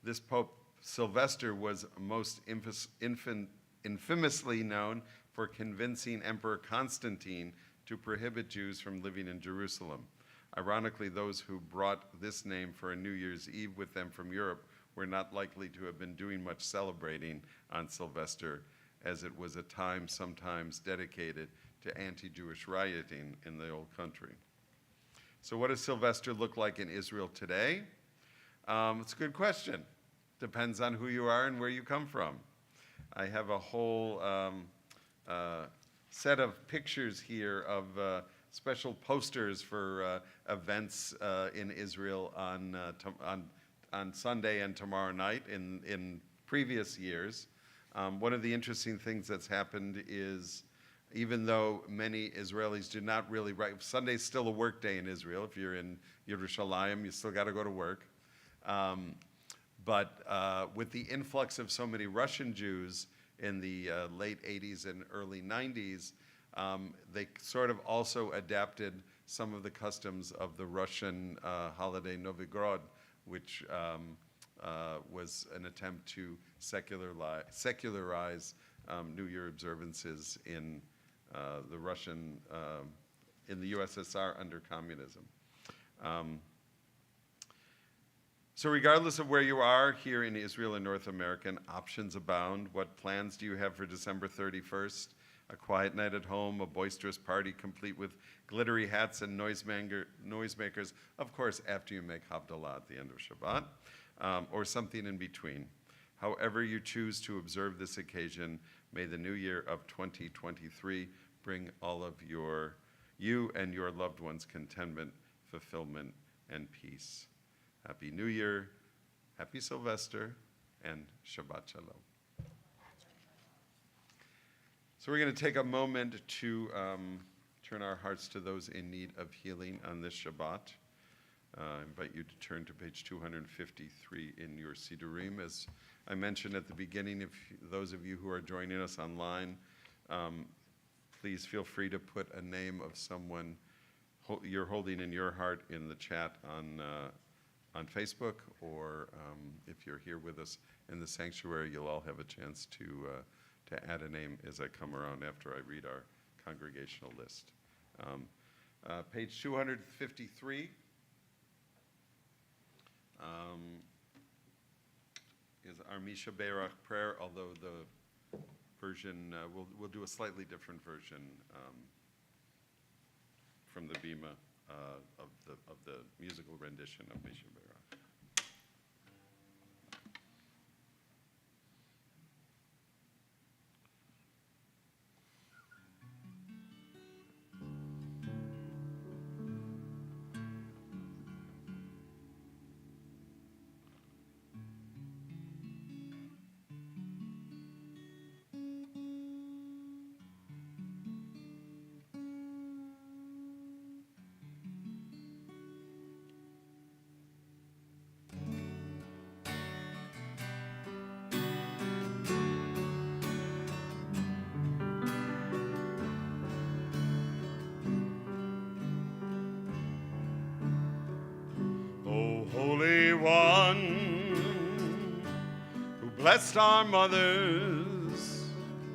this Pope Sylvester was most infamously known for convincing Emperor Constantine to prohibit Jews from living in Jerusalem. Ironically, those who brought this name for a New Year's Eve with them from Europe were not likely to have been doing much celebrating on Sylvester, as it was a time sometimes dedicated to anti-Jewish rioting in the old country. So what does Sylvester look like in Israel today? It's a good question. Depends on who you are and where you come from. I have a whole set of pictures here of special posters for events in Israel on Sunday and tomorrow night in previous years. One of the interesting things that's happened is even though many Israelis do not really, Sunday's still a work day in Israel. If you're in Yerushalayim, you still got to go to work. But with the influx of so many Russian Jews in the late 80s and early 90s, they sort of also adapted some of the customs of the Russian holiday Novigorod, which was an attempt to secularize New Year observances in the Russian, in the USSR under communism. So regardless of where you are here in Israel and North America, options abound. What plans do you have for December 31st? A quiet night at home, a boisterous party complete with glittery hats and noisemakers, of course, after you make Havdalah at the end of Shabbat, or something in between. However you choose to observe this occasion, may the new year of 2023 bring all of you and your loved ones contentment, fulfillment, and peace. Happy New Year, Happy Sylvester, and Shabbat Shalom. So we're going to take a moment to turn our hearts to those in need of healing on this Shabbat. I invite you to turn to page 253 in your Sidurim. As I mentioned at the beginning, if those of you who are joining us online, please feel free to put a name of someone you're holding in your heart in the chat on Facebook, or if you're here with us in the sanctuary, you'll all have a chance to add a name as I come around after I read our congregational list. Page 253 is our Misha Beirach prayer, although the version, we'll do a slightly different version from the Bima of the musical rendition of Misha Beirach. Holy One, who blessed our mothers,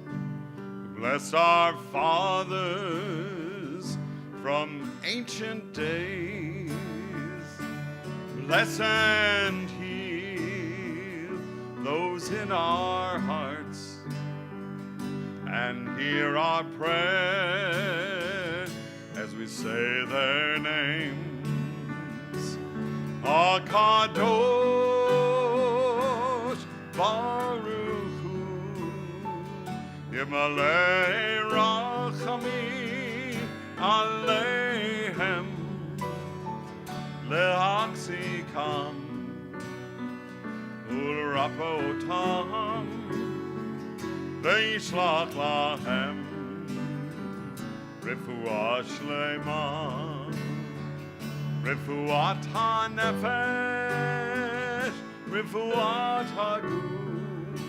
who blessed our fathers from ancient days, bless and heal those in our hearts, and hear our prayer as we say their names. HaKadosh Baruch Hu, Yimalei Rachamim Aleihem, Leachzikam Ulrapotam, Veishlach Lahem Refuah Shlema, Refuat HaNefesh, Refuat HaGuf,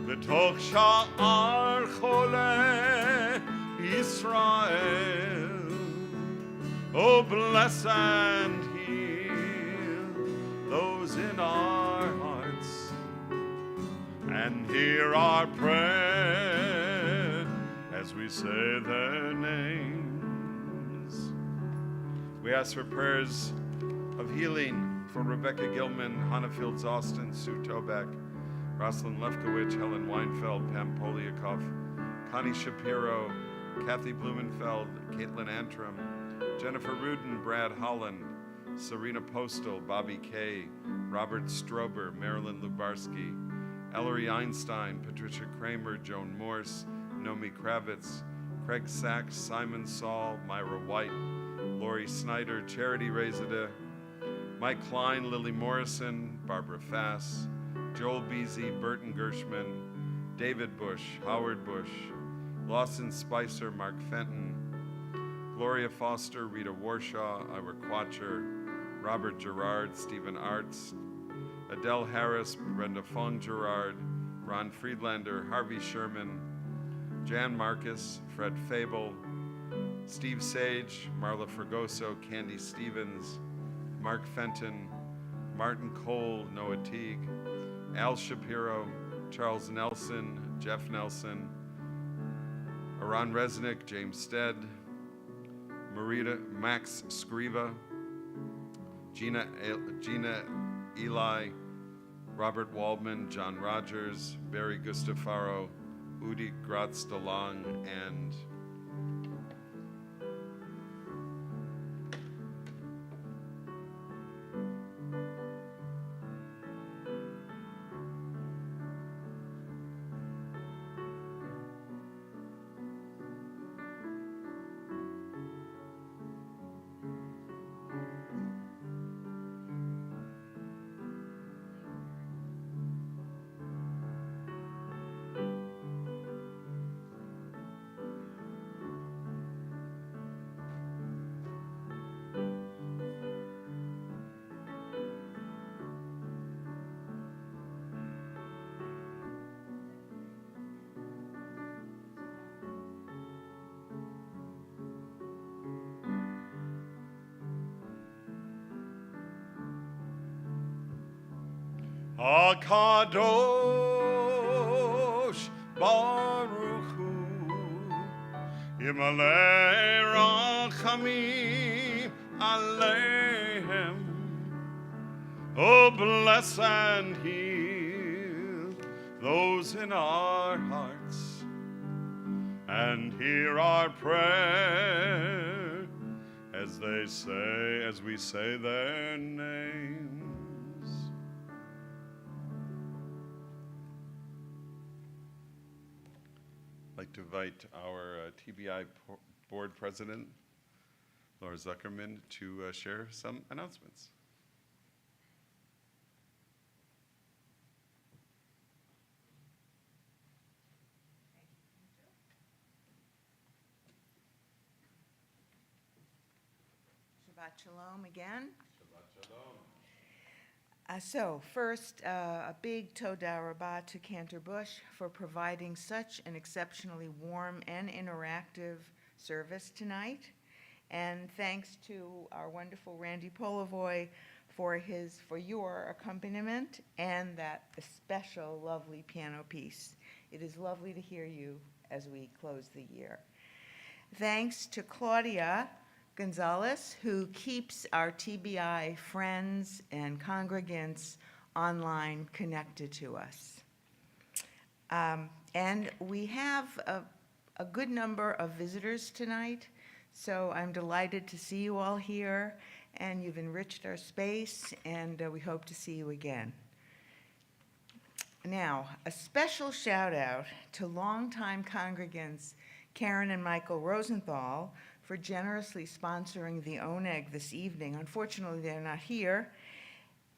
V'toch Sha'ar Cholei Yisrael. Oh, bless and heal those in our hearts, and hear our prayer as we say their names. We ask for prayers of healing for Rebecca Gilman, Hannah Fields Austin, Sue Toback, Rosalind Lefkowitz, Helen Weinfeld, Pam Poliakoff, Connie Shapiro, Kathy Blumenfeld, Caitlin Antrim, Jennifer Rudin, Brad Holland, Serena Postal, Bobby Kay, Robert Strober, Marilyn Lubarsky, Ellery Einstein, Patricia Kramer, Joan Morse, Nomi Kravitz, Craig Sachs, Simon Saul, Myra White, Lori Snyder, Charity Rezadeh, Mike Klein, Lily Morrison, Barbara Fass, Joel Beasy, Burton Gershman, David Bush, Howard Bush, Lawson Spicer, Mark Fenton, Gloria Foster, Rita Warshaw, Ira Quatcher, Robert Gerard, Stephen Arts, Adele Harris, Brenda Fong Gerard, Ron Friedlander, Harvey Sherman, Jan Marcus, Fred Fable, Steve Sage, Marla Fregoso, Candy Stevens, Mark Fenton, Martin Cole, Noah Teague, Al Shapiro, Charles Nelson, Jeff Nelson, Aron Resnick, James Stead, Max Scriva, Gina Eli, Robert Waldman, John Rogers, Barry Gustafaro, Udi Gratz DeLong, and Akadosh Baruch Hu Yimalei Rachamim Aleichem. Oh, bless and heal those in our hearts, and hear our prayer as we say their names. I'd like to invite our TBI board president, Laura Zuckerman, to share some announcements. Shabbat Shalom again. Shabbat Shalom. So first, a big Todah Rabbah to Cantor Bush for providing such an exceptionally warm and interactive service tonight. And thanks to our wonderful Randy Polovoy for your accompaniment and that special lovely piano piece. It is lovely to hear you as we close the year. Thanks to Claudia Gonzalez, who keeps our TBI friends and congregants online connected to us. And we have a good number of visitors tonight, so I'm delighted to see you all here, and you've enriched our space, and we hope to see you again. Now, a special shout out to longtime congregants Karen and Michael Rosenthal for generously sponsoring the ONEG this evening. Unfortunately, they're not here,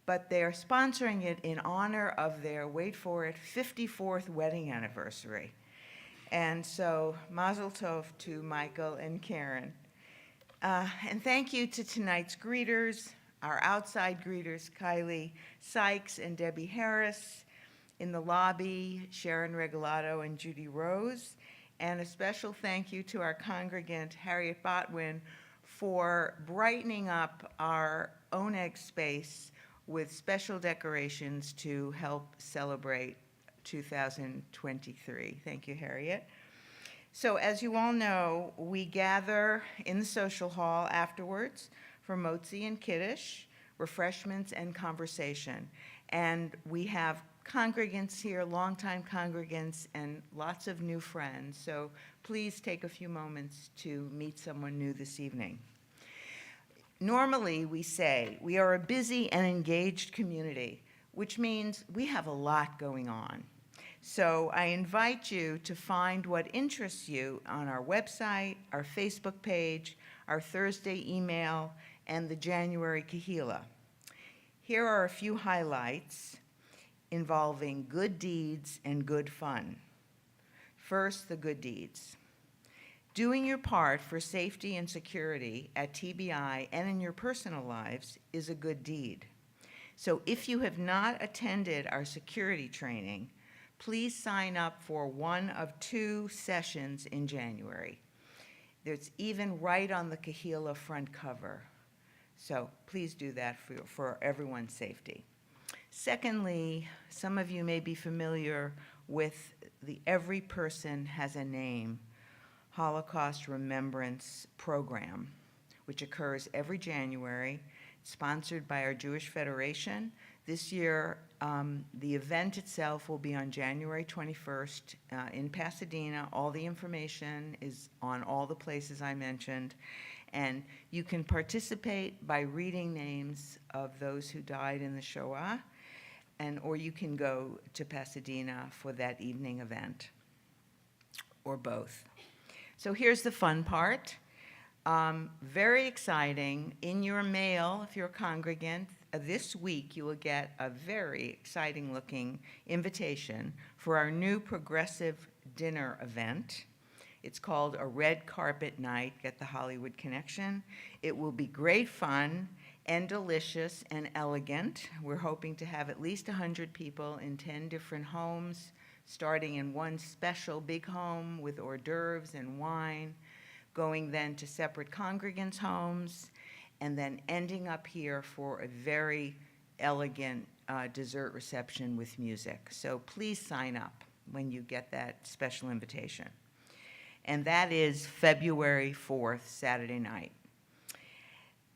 but they are sponsoring it in honor of their, wait for it, 54th wedding anniversary. And so, mazel tov to Michael and Karen. And thank you to tonight's greeters, our outside greeters, Kylie Sykes and Debbie Harris, in the lobby, Sharon Regalato and Judy Rose. And a special thank you to our congregant, Harriet Botwin, for brightening up our ONEG space with special decorations to help celebrate 2023. Thank you, Harriet. So as you all know, we gather in the social hall afterwards for motzi and kiddush, refreshments and conversation. And we have congregants here, longtime congregants, and lots of new friends. So please take a few moments to meet someone new this evening. Normally, we say we are a busy and engaged community, which means we have a lot going on. So I invite you to find what interests you on our website, our Facebook page, our Thursday email, and the January Kahila. Here are a few highlights involving good deeds and good fun. First, the good deeds. Doing your part for safety and security at TBI and in your personal lives is a good deed. So if you have not attended our security training, please sign up for one of 2 sessions in January. It's even right on the Kahila front cover. So please do that for everyone's safety. Secondly, some of you may be familiar with the Every Person Has a Name Holocaust Remembrance Program, which occurs every January, sponsored by our Jewish Federation. This year, the event itself will be on January 21st in Pasadena. All the information is on all the places I mentioned. And you can participate by reading names of those who died in the Shoah, or you can go to Pasadena for that evening event, or both. So here's the fun part. Very exciting. In your mail, if you're a congregant, this week you will get a very exciting looking invitation for our new progressive dinner event. It's called a Red Carpet Night at the Hollywood Connection. It will be great fun and delicious and elegant. We're hoping to have at least 100 people in 10 different homes, starting in one special big home with hors d'oeuvres and wine, going then to separate congregants' homes, and then ending up here for a very elegant dessert reception with music. So please sign up when you get that special invitation. And that is February 4th, Saturday night.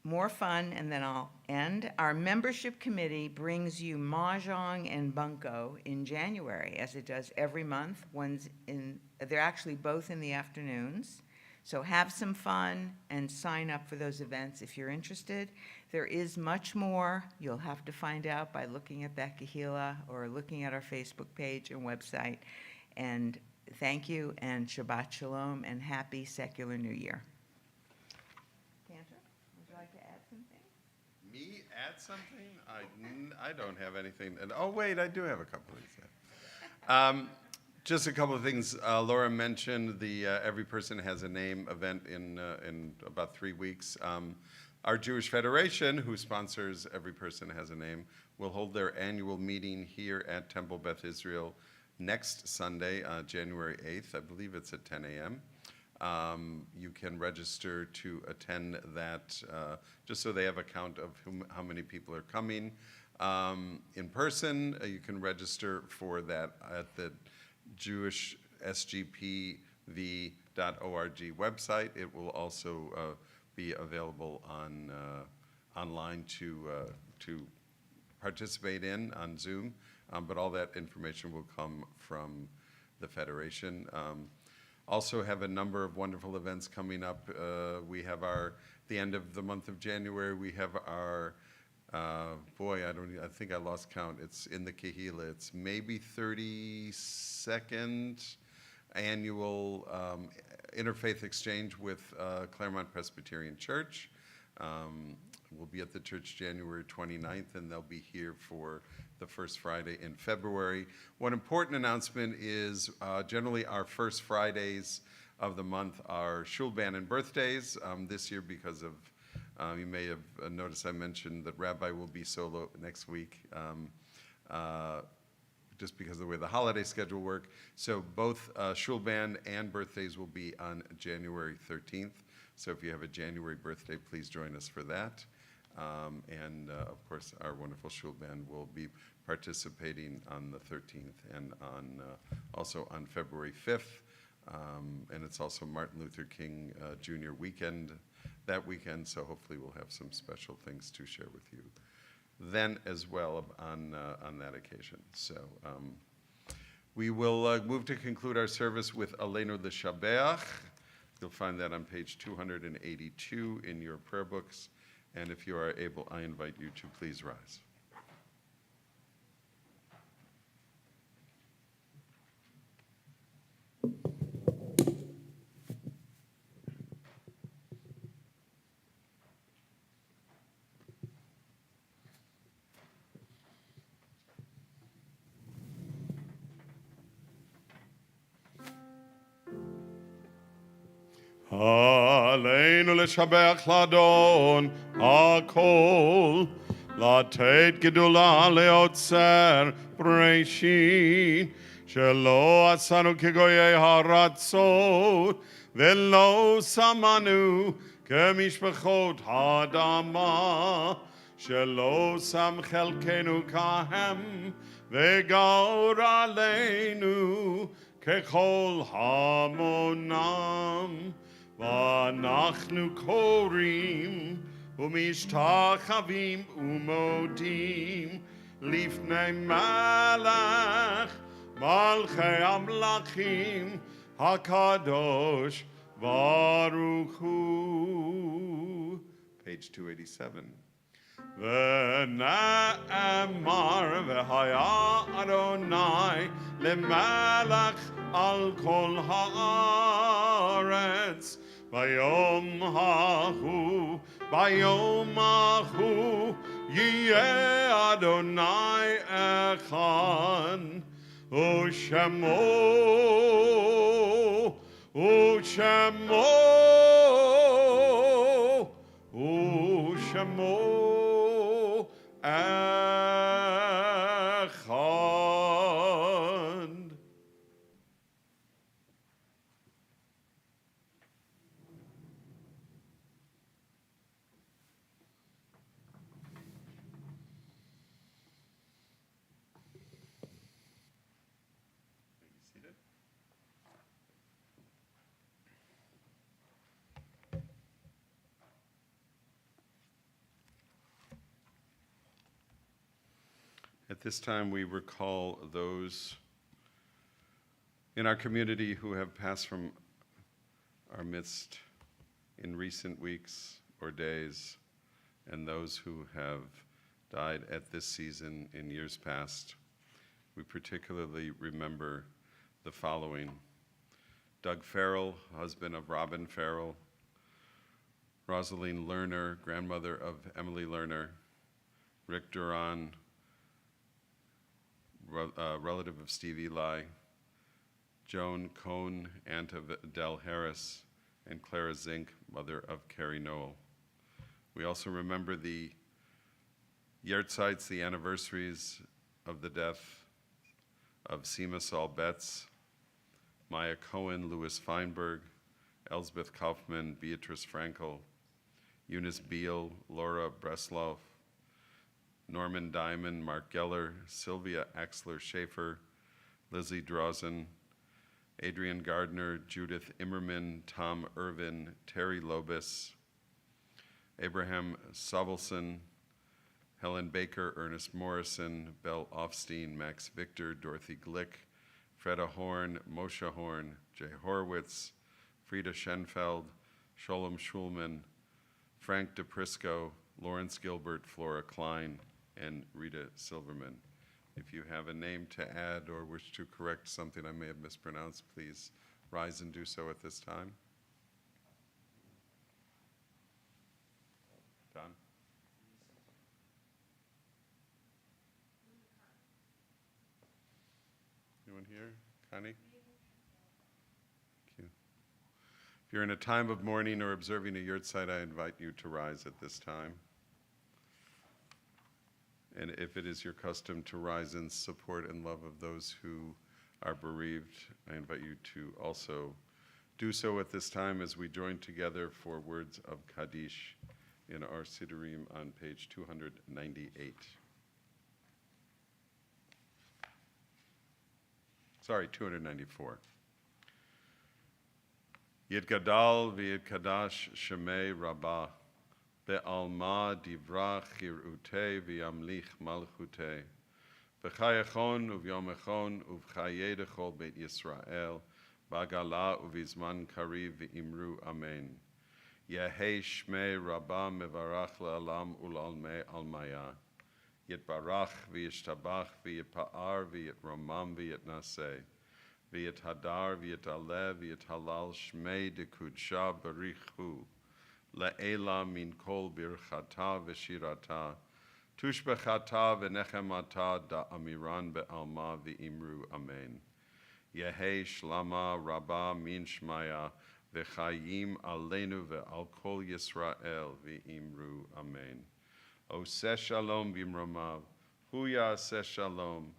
More fun, and then I'll end. Our membership committee brings you Mahjong and Bunko in January, as it does every month. They're actually both in the afternoons. So have some fun and sign up for those events if you're interested. There is much more. You'll have to find out by looking at that Kahila or looking at our Facebook page and website. And thank you, and Shabbat Shalom, and happy secular New Year. Cantor, would you like to add something? Me add something? I don't have anything. Oh, wait, I do have a couple of things. Just a couple of things. Laura mentioned the Every Person Has a Name event in about 3 weeks. Our Jewish Federation, who sponsors Every Person Has a Name, will hold their annual meeting here at Temple Beth Israel next Sunday, January 8th. I believe it's at 10 a.m. You can register to attend that, just so they have a count of how many people are coming. In person, you can register for that at the jewishsgpv.org website. It will also be available online to participate in on Zoom, but all that information will come from the Federation. Also have a number of wonderful events coming up. We have the end of the month of January, we have our I think I lost count. It's in the Kahila. It's maybe 32nd annual interfaith exchange with Claremont Presbyterian Church. We'll be at the church January 29th, and they'll be here for the first Friday in February. One important announcement is generally our first Fridays of the month are shul band and birthdays. This year, because of you may have noticed I mentioned that Rabbi will be solo next week, just because of the way the holiday schedule work. So both shul band and birthdays will be on January 13th. So if you have a January birthday, please join us for that. And of course, our wonderful shul band will be participating on the 13th and also on February 5th. And it's also Martin Luther King Jr. weekend that weekend, so hopefully we'll have some special things to share with you then as well on that occasion. So we will move to conclude our service with Aleinu L'Shabeach. You'll find that on page 282 in your prayer books. And if you are able, I invite you to please rise. עלינו לשבח לאדון הכל, לתת גדולה ליוצר בראשית, שלא עשינו כגויי הרצות, ולא שמנו כמשפחות האדמה, שלא שם חלקנו כהם, וגאור עלינו ככל המונם. ואנחנו קוראים ומשתחווים ומודים לפני מלך מלכי המלכים הקדוש ברוך הוא. Page 287. ונאמר והיה אדוני למלך על כל הארץ ביום ההוא יהיה אדוני אחד ושמו אחד. At this time, we recall those in our community who have passed from our midst in recent weeks or days, and those who have died at this season in years past. We particularly remember the following: Doug Farrell, husband of Robin Farrell; Rosaline Lerner, grandmother of Emily Lerner; Rick Duran, relative of Steve Eli; Joan Cohn, aunt of Adele Harris; and Clara Zink, mother of Carrie Noel. We also remember the Yertzites, the anniversaries of the death of Seema Saul Betts, Maya Cohen, Louis Feinberg, Elsbeth Kaufman, Beatrice Frankel, Eunice Beal, Laura Bresloff, Norman Diamond, Mark Geller, Sylvia Axler Schaefer, Lizzie Drazen, Adrian Gardner, Judith Immerman, Tom Irvin, Terry Lobis, Abraham Sovelson, Helen Baker, Ernest Morrison, Belle Offstein, Max Victor, Dorothy Glick, Freda Horn, Moshe Horn, Jay Horowitz, Frida Schenfeld, Sholem Schulman, Frank DePrisco, Lawrence Gilbert, Flora Klein, and Rita Silverman. If you have a name to add or wish to correct something I may have mispronounced, please rise and do so at this time. Don? Anyone here? Connie? Thank you. If you're in a time of mourning or observing a yurtzeit, I invite you to rise at this time. And if it is your custom to rise in support and love of those who are bereaved, I invite you to also do so at this time as we join together for words of Kaddish in our Siddurim on page 298. Sorry, 294. Yitgadal v'yitkadash shemei rabbah, be'alma divrach yir'utei v'yamlich malchutei, b'chayachon uvyomechon uv'chayedechol beit Yisrael, b'agala uv'izman kariv v'imru amen. Yehei shmei rabbah mevarach le'alam ul'almei almaya. Yitbarach v'yishtabach v'yipa'ar v'yitromam v'yitnaseh. V'yithadar v'yitaleh v'yithalal shmei dekudsha barichu. Le'ela min kol birchata v'shirata. Tushbechata v'nechemata da'amiran be'alma v'imru amen. Yehei shlama rabbah min shmaya. v'chayim aleinu ve'al kol Yisrael v'imru amen. Oseh shalom b'mromav, hu ya'aseh shalom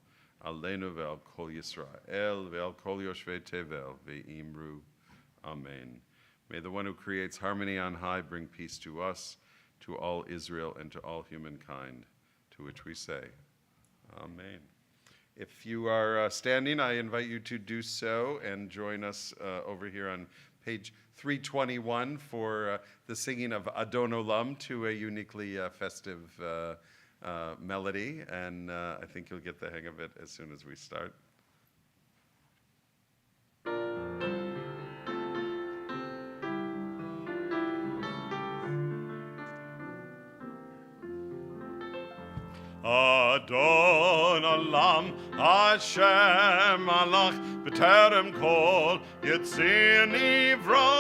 aleinu ve'al kol Yisrael ve'al kol yoshvei tevel v'imru amen. May the one who creates harmony on high bring peace to us, to all Israel, and to all humankind, to which we say, amen. If you are standing, I invite you to do so and join us over here on page 321 for the singing of Adon Olam to a uniquely festive melody, and I think you'll get the hang of it as soon as we start. Adon Olam Hashem Malach B'terem Kol Yitzir Nivra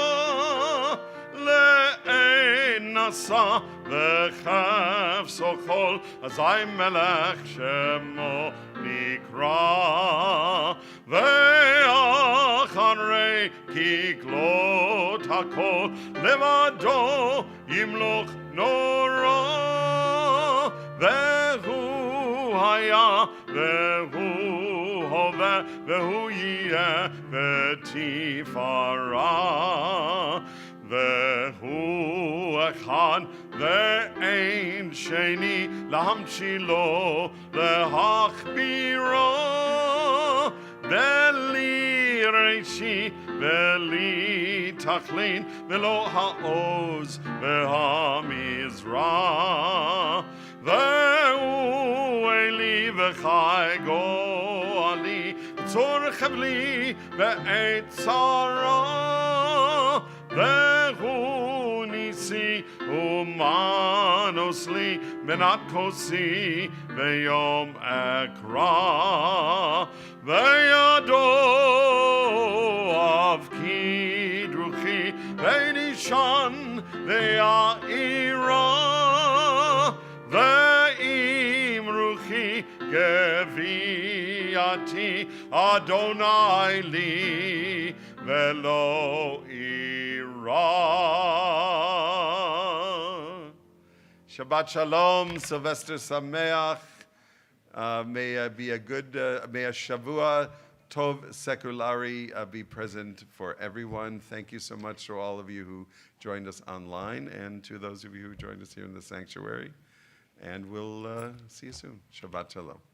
Le'ein Nasa V'chaf Sochol Azai Melech Shemo Nikra Ve'acharei Ki Glot HaKol Levado Yimloch Nora Vehu haya, vehu hove, vehu yeh, vetifara, vehu echad, ve'ein sheni, lahamshilo, lehachbira, veli reishi, veli tachlin, velo ha'oz, vehamizra. Ve'u eli v'chai go'ali tzorech li ve'et tzara ve'hu nisi umanos li menat kosi ve'yom ekra ve'yado av kidruchi ve'nishan ve'a'ira Ve'im ruchi geviati Adonai li velo ira. Shabbat shalom, Sylvester Sameach. May be a good, may a Shavua Tov Sekulari be present for everyone. Thank you so much to all of you who joined us online and to those of you who joined us here in the sanctuary. And we'll see you soon. Shabbat shalom.